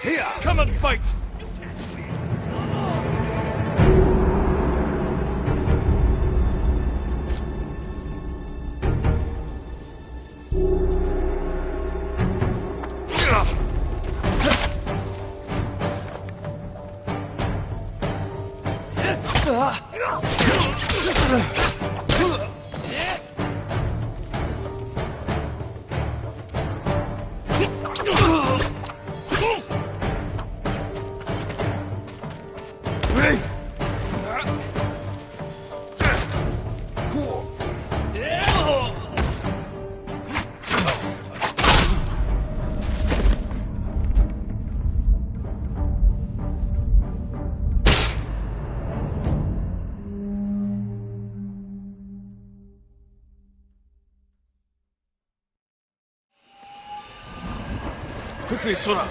Here, come and fight! Quickly, Sora!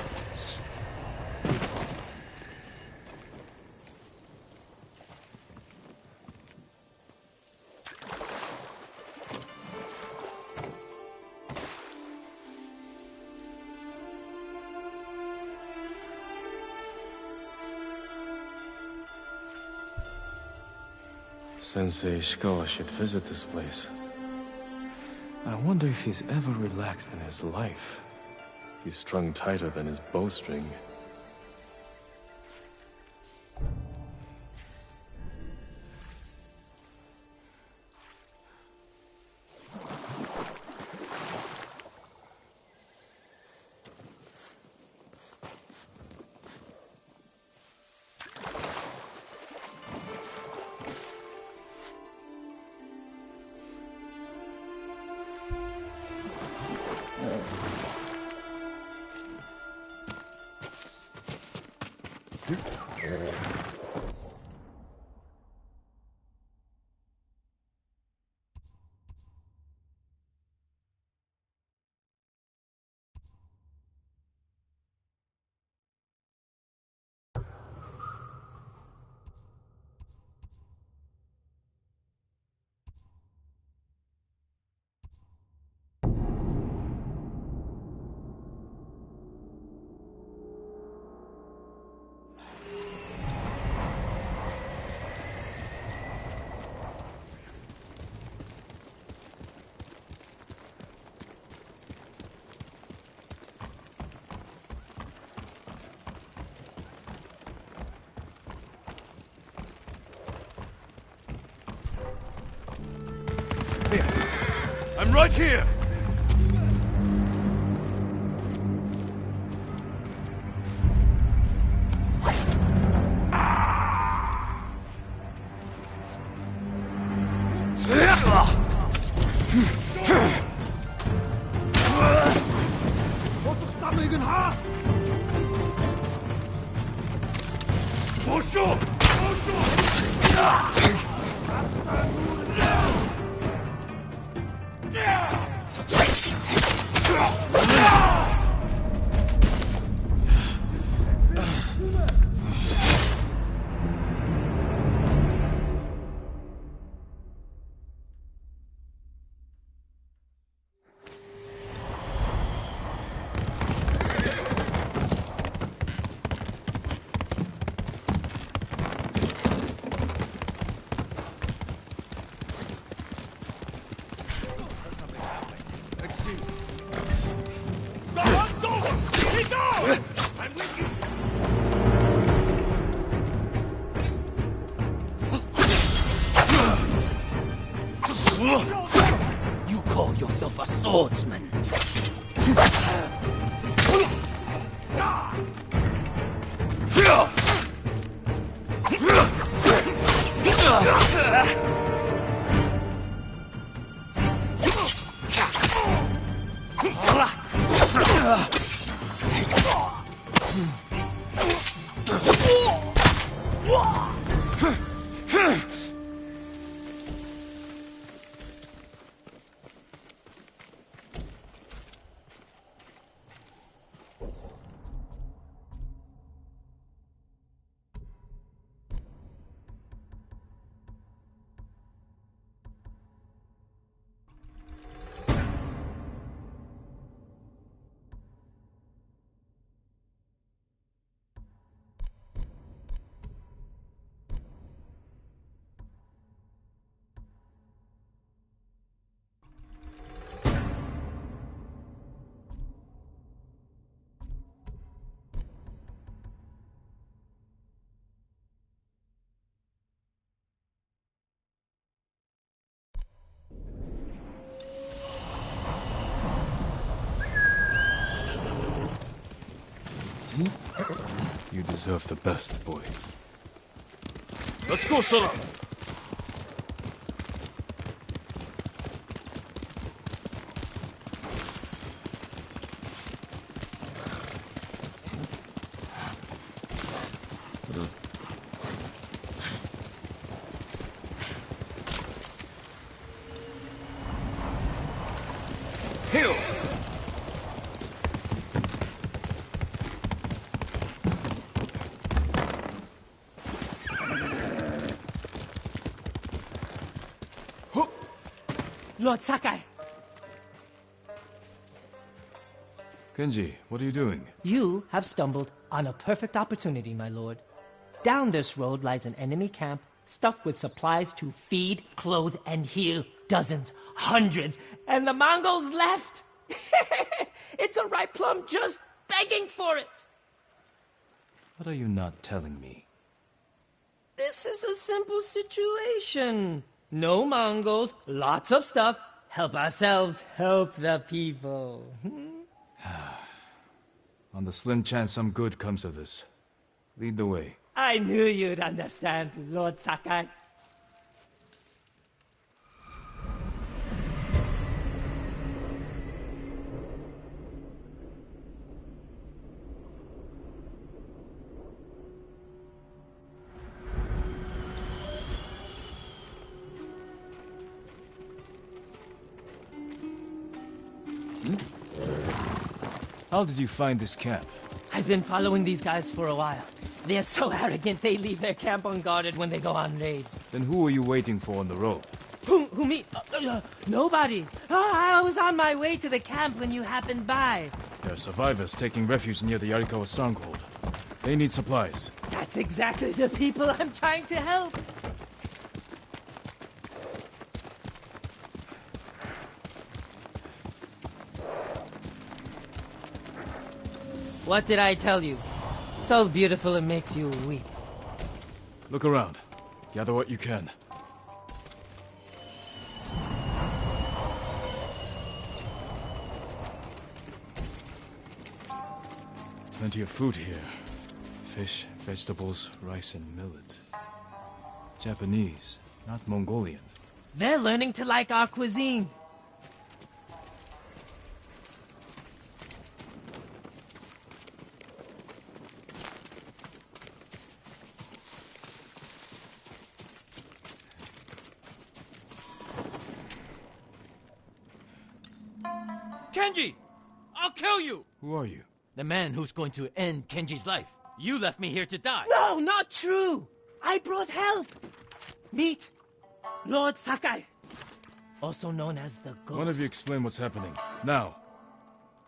Sensei Ishikawa should visit this place. I wonder if he's ever relaxed in his life. He's strung tighter than his bowstring. I'm right here! You call yourself a swordsman? You deserve the best, boy. Let's go, Sora! Lord Sakai, Kenji, what are you doing? you have stumbled on a perfect opportunity, my lord. Down this road lies an enemy camp stuffed with supplies to feed, clothe, and heal dozens, hundreds, and the Mongols left. It's a ripe plum just begging for it. What are you not telling me? This is a simple situation. No Mongols, lots of stuff. Help ourselves, help the people. On the slim chance some good comes of this. Lead the way. I knew you'd understand, Lord Sakai. How did you find this camp? I've been following these guys for a while. They're so arrogant they leave their camp unguarded when they go on raids. Then who were you waiting for on the road? Who me? Nobody. I was on my way to the camp when you happened by. There are survivors taking refuge near the Yarikawa stronghold. They need supplies. That's exactly the people I'm trying to help. What did I tell you? So beautiful it makes you weep. Look around. Gather what you can. Plenty of food here. Fish, vegetables, rice, and millet. Japanese, not Mongolian. They're learning to like our cuisine. Kenji! I'll kill you! Who are you? The man who's going to end Kenji's life. You left me here to die. No, not true! I brought help! Meet Lord Sakai, also known as the Ghost. One of you explain what's happening. Now.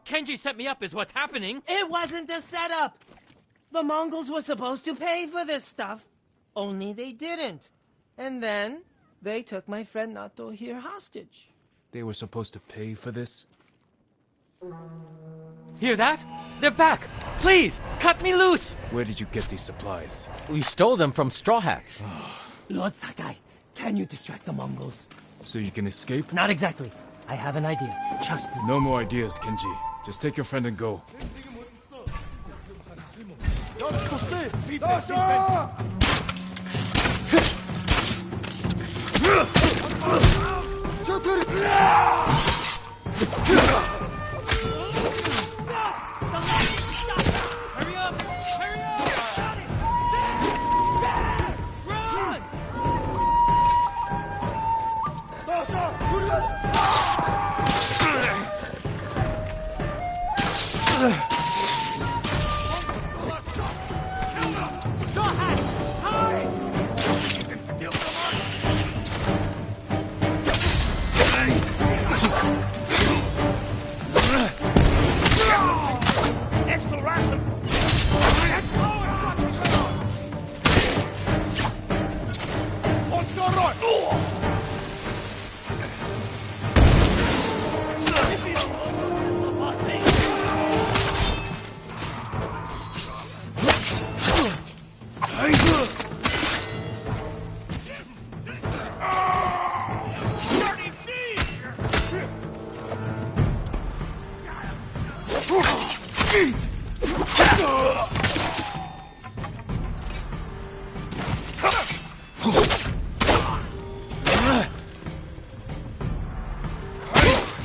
Kenji set me up is what's happening. It wasn't a setup! The Mongols were supposed to pay for this stuff, only they didn't. And then, they took my friend Nato here hostage. They were supposed to pay for this? Hear that? They're back! Please, cut me loose! Where did you get these supplies? We stole them from Straw Hats. Lord Sakai, can you distract the Mongols? So you can escape? Not exactly. I have an idea. Trust me. No more ideas, Kenji. Just take your friend and go. Hurry up! Hurry up! Run! Straw Hat!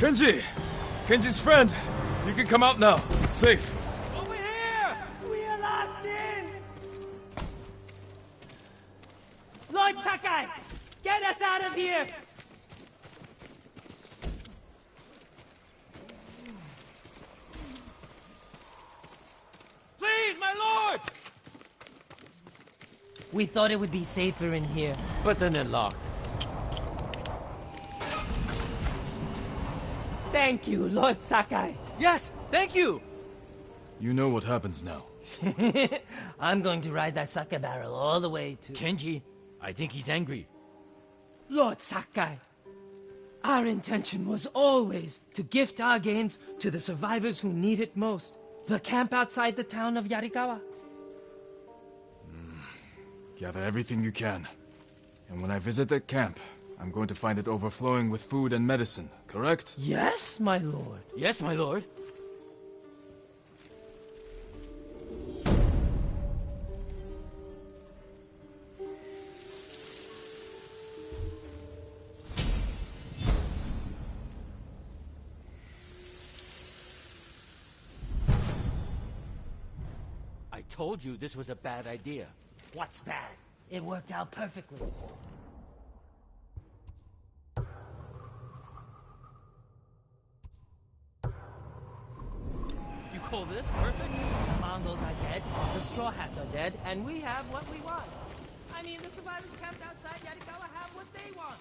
Kenji! Kenji's friend! You can come out now. It's safe. Over here! We are locked in! Lord Sakai! Get us out of here! Please, my lord! We thought it would be safer in here. But then it locked. Thank you, Lord Sakai. Yes, thank you! You know what happens now. I'm going to ride that sake barrel all the way to... Kenji, I think he's angry. Lord Sakai, our intention was always to gift our gains to the survivors who need it most. The camp outside the town of Yarikawa. Gather everything you can. And when I visit that camp, I'm going to find it overflowing with food and medicine, correct? Yes, my lord. Yes, my lord. I told you this was a bad idea. What's bad? It worked out perfectly. You call this perfect? The Mongols are dead, the Straw Hats are dead, and we have what we want. I mean, the survivors camped outside Yarikawa have what they want.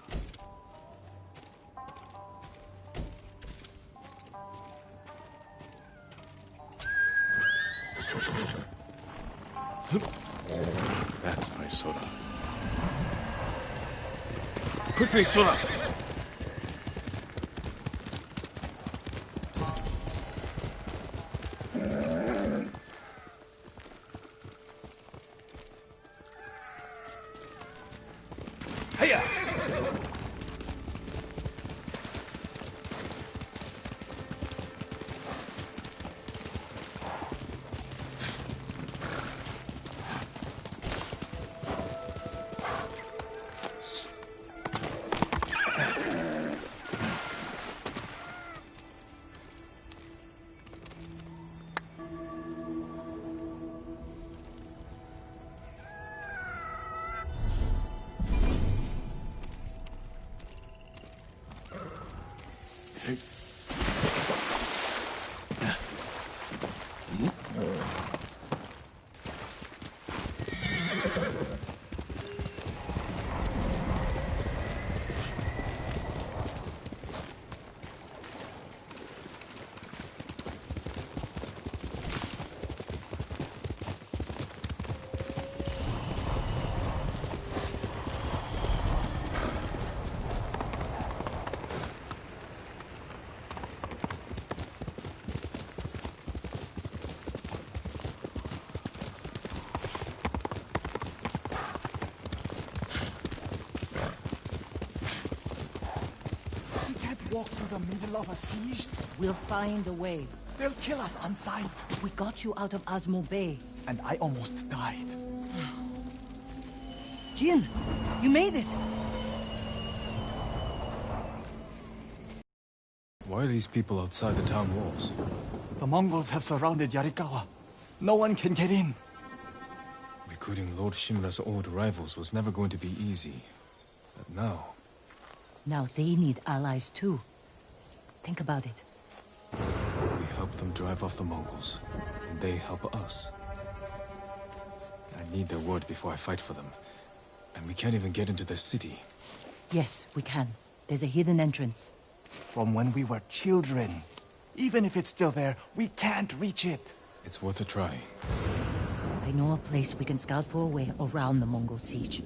That's my soda. Quickly, Sora! Hiya! Walk through the middle of a siege? We'll find a way. They'll kill us on sight. We got you out of Asmo Bay. And I almost died. Jin, you made it. Why are these people outside the town walls? The Mongols have surrounded Yarikawa. No one can get in. Recruiting Lord Shimura's old rivals was never going to be easy. But now... Now they need allies too. Think about it. we help them drive off the Mongols, and they help us. I need their word before I fight for them. And we can't even get into their city. Yes, we can. There's a hidden entrance. From when we were children. Even if it's still there, we can't reach it. It's worth a try. I know a place we can scout for a way around the Mongol siege.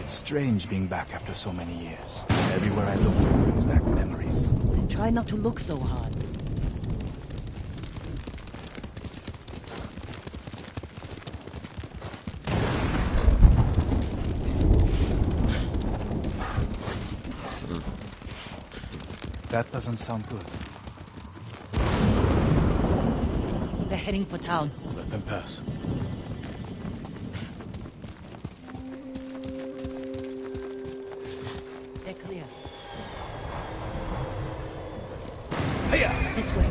It's strange being back after so many years. Everywhere I look brings back memories. And try not to look so hard. That doesn't sound good. They're heading for town. Let them pass. They're clear. Hiya! This way.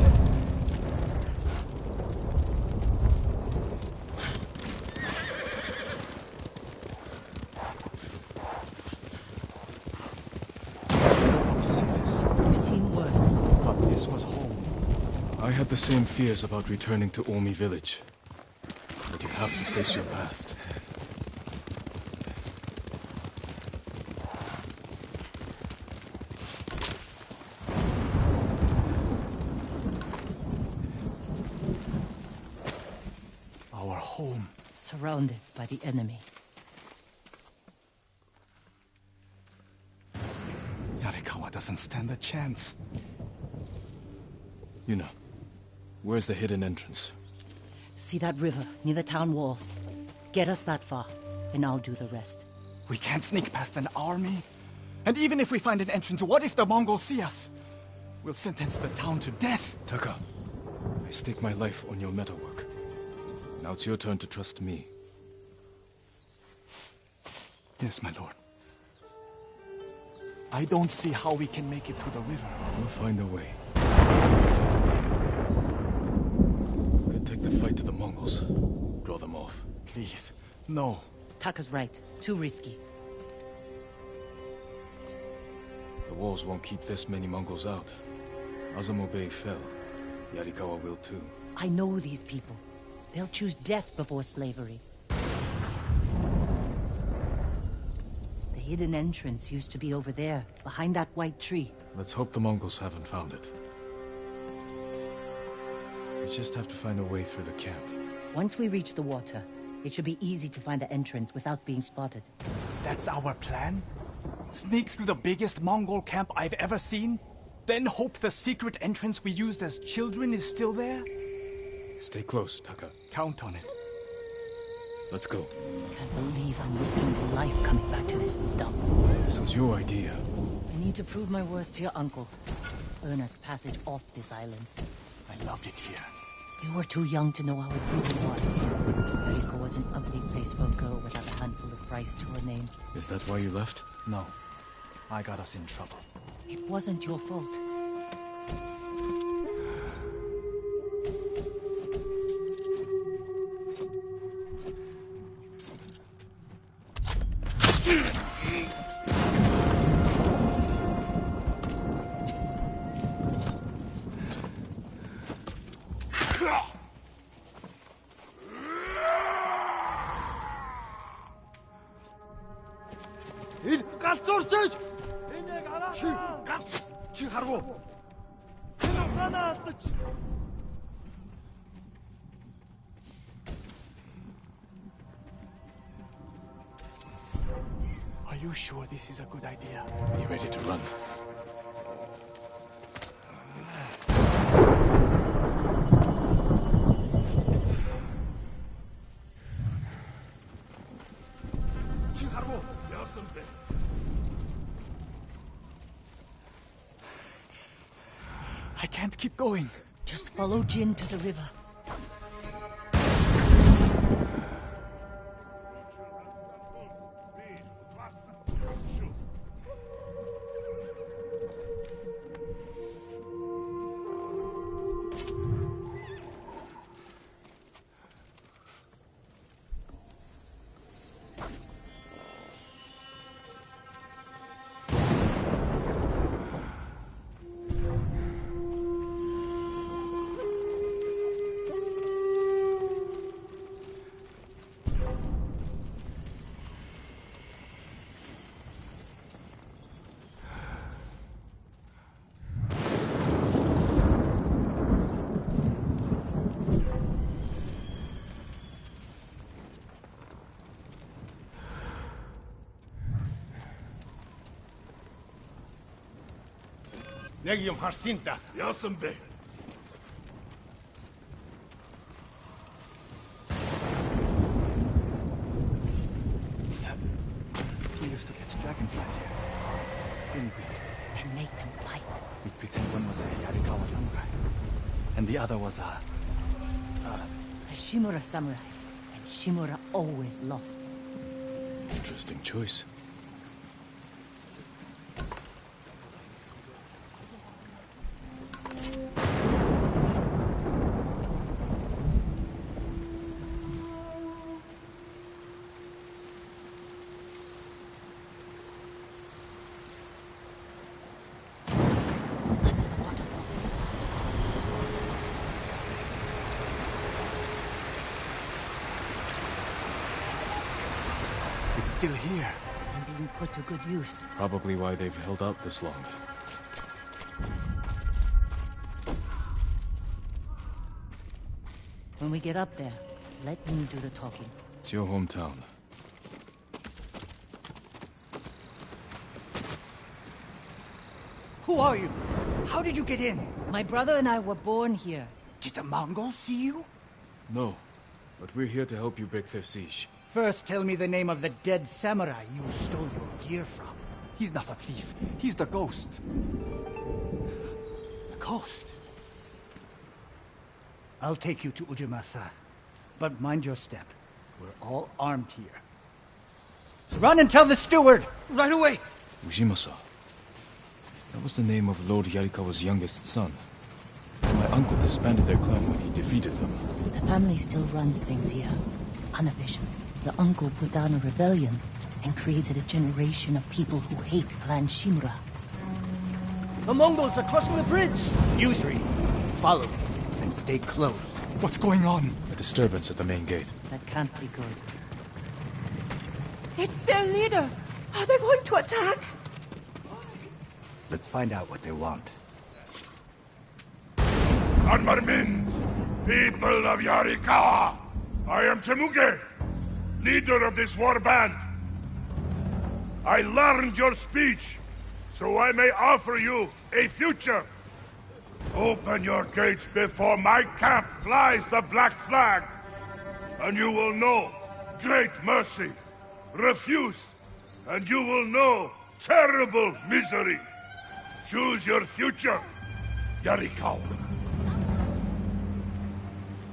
To see this, We've seen worse. but this was home. I had the same fears about returning to Omi village. But you have to face your past. Our home. Surrounded by the enemy. Yarikawa doesn't stand a chance. Yuna, where's the hidden entrance? See that river near the town walls? Get us that far, and I'll do the rest. We can't sneak past an army. And even if we find an entrance, what if the Mongols see us? We'll sentence the town to death. Taka, I stake my life on your metalwork. Now it's your turn to trust me. Yes, my lord. I don't see how we can make it to the river. We'll find a way. Could take the fight to the Mongols. Draw them off. Please, no. Taka's right. Too risky. The walls won't keep this many Mongols out. Azamo Bay fell. Yarikawa will too. I know these people. They'll choose death before slavery. The hidden entrance used to be over there, behind that white tree. Let's hope the Mongols haven't found it. We just have to find a way through the camp. Once we reach the water, it should be easy to find the entrance without being spotted. That's our plan? Sneak through the biggest Mongol camp I've ever seen? Then hope the secret entrance we used as children is still there? Stay close, Taka. Count on it. Let's go. Can't believe I'm risking my life coming back to this dump. This was your idea. I need to prove my worth to your uncle. Earn us passage off this island. I loved it here. You were too young to know how brutal it was. Yariko was an ugly place for a girl without a handful of rice to her name. Is that why you left? No. I got us in trouble. It wasn't your fault. Are you sure this is a good idea? Be ready to run. I can't keep going. Just follow Jin to the river. Negium Harsinta, Yasambe. We used to catch dragonflies here, didn't we? And make them bite. We pretend one was a Yarikawa samurai, and the other was a Shimura samurai. And Shimura always lost. Interesting choice. It's still here. And being put to good use. Probably why they've held out this long. When we get up there, let me do the talking. It's your hometown. Who are you? How did you get in? My brother and I were born here. Did the Mongols see you? No, but we're here to help you break their siege. First, tell me the name of the dead samurai you stole your gear from. He's not a thief. He's the ghost. The ghost? I'll take you to Ujimasa. But mind your step. We're all armed here. Run and tell the steward! Right away! Ujimasa. That was the name of Lord Yarikawa's youngest son. My uncle disbanded their clan when he defeated them. The family still runs things here. Unofficially. The uncle put down a rebellion and created a generation of people who hate Clan Shimura. The Mongols are crossing the bridge! You three, follow me and stay close. What's going on? A disturbance at the main gate. That can't be good. It's their leader. Are they going to attack? Let's find out what they want. Armarmin, people of Yarikawa, I am Temuge, leader of this war band. I learned your speech, so I may offer you a future. Open your gates before my camp flies the black flag, and you will know great mercy. Refuse, and you will know terrible misery. Choose your future, Yarikawa.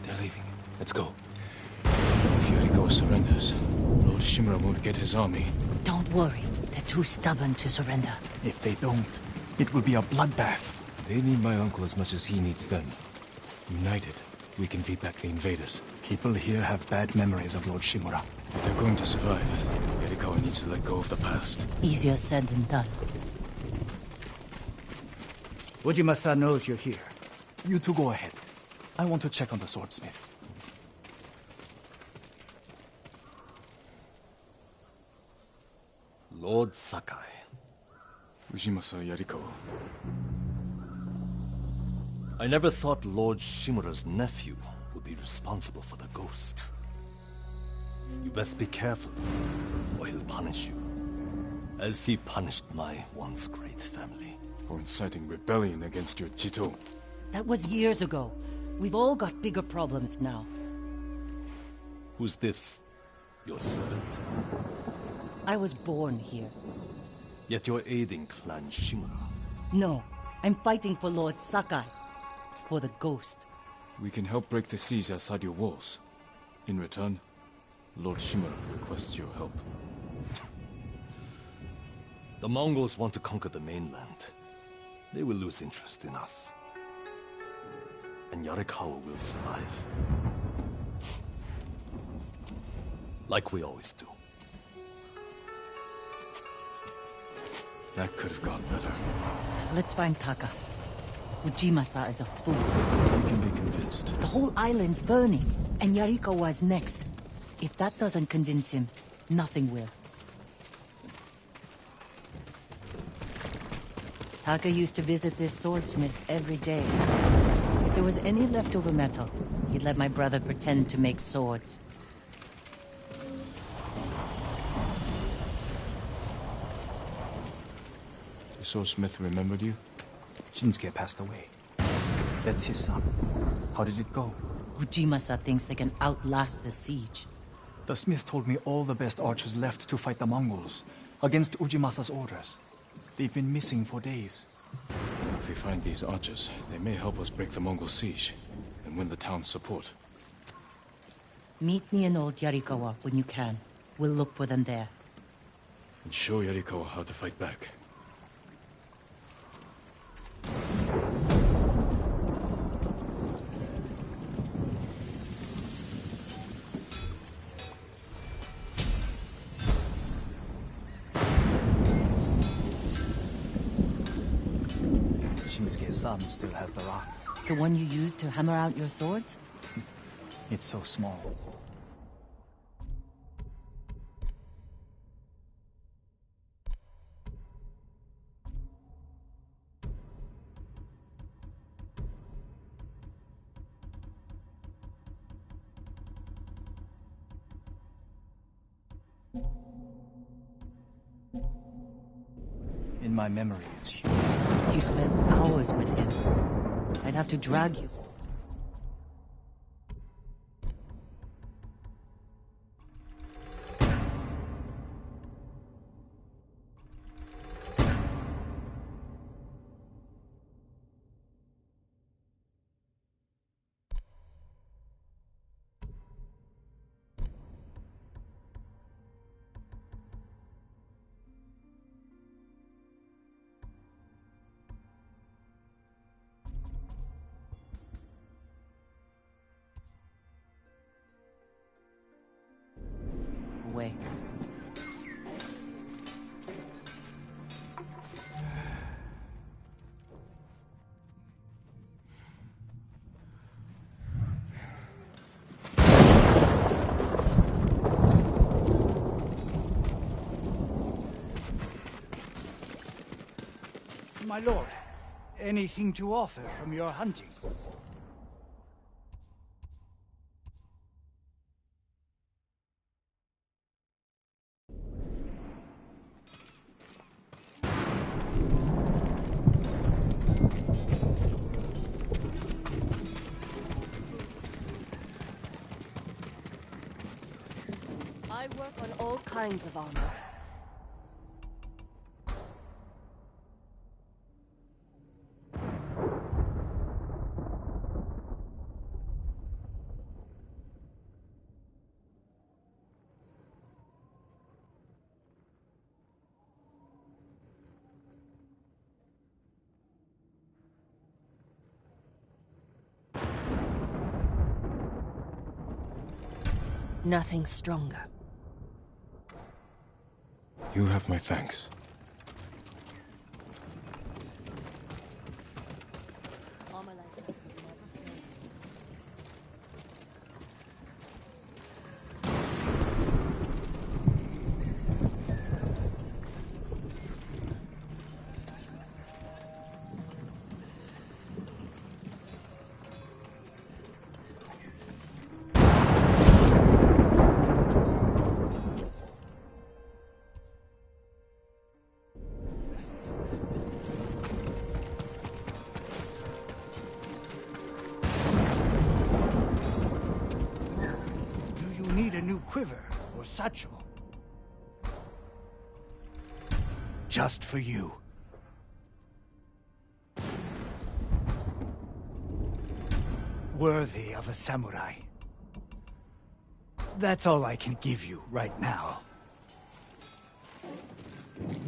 They're leaving. Let's go. If Yarikawa surrenders, Lord Shimura won't get his army. Don't worry. They're too stubborn to surrender. If they don't, it will be a bloodbath. They need my uncle as much as he needs them. United, we can beat back the invaders. People here have bad memories of Lord Shimura. If they're going to survive, Yarikawa needs to let go of the past. Easier said than done. Ujimasa knows you're here. You two go ahead. I want to check on the swordsmith. Lord Sakai. Ujimasa Yarikawa. I never thought Lord Shimura's nephew would be responsible for the ghost. You best be careful, or he'll punish you, as he punished my once great family. For inciting rebellion against your Jito. That was years ago. We've all got bigger problems now. Who's this? Your servant? I was born here. Yet you're aiding Clan Shimura. No, I'm fighting for Lord Sakai. For the ghost. We can help break the siege outside your walls. In return, Lord Shimura requests your help. The Mongols want to conquer the mainland. They will lose interest in us. And Yarikawa will survive. Like we always do. That could have gone better. Let's find Taka. Ujimasa is a fool. We can be convinced. The whole island's burning, and Yarikawa's next. If that doesn't convince him, nothing will. Taka used to visit this swordsmith every day. If there was any leftover metal, he'd let my brother pretend to make swords. The swordsmith remembered you? Shinsuke passed away. That's his son. How did it go? Ujimasa thinks they can outlast the siege. The smith told me all the best archers left to fight the Mongols, against Ujimasa's orders. They've been missing for days. If we find these archers, they may help us break the Mongol siege and win the town's support. Meet me in Old Yarikawa when you can. We'll look for them there. And show Yarikawa how to fight back. Shinsuke's son still has the rock. The one you used to hammer out your swords? It's so small. In my memory, it's huge. You spent hours with him. I'd have to drag you. Away. My lord, anything to offer from your hunting? I work on all kinds of armor. Nothing stronger. You have my thanks. Quiver or satchel. Just for you. Worthy of a samurai. That's all I can give you right now.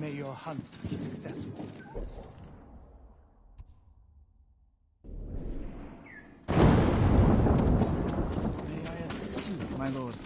May your hunts be successful. May I assist you, my lord?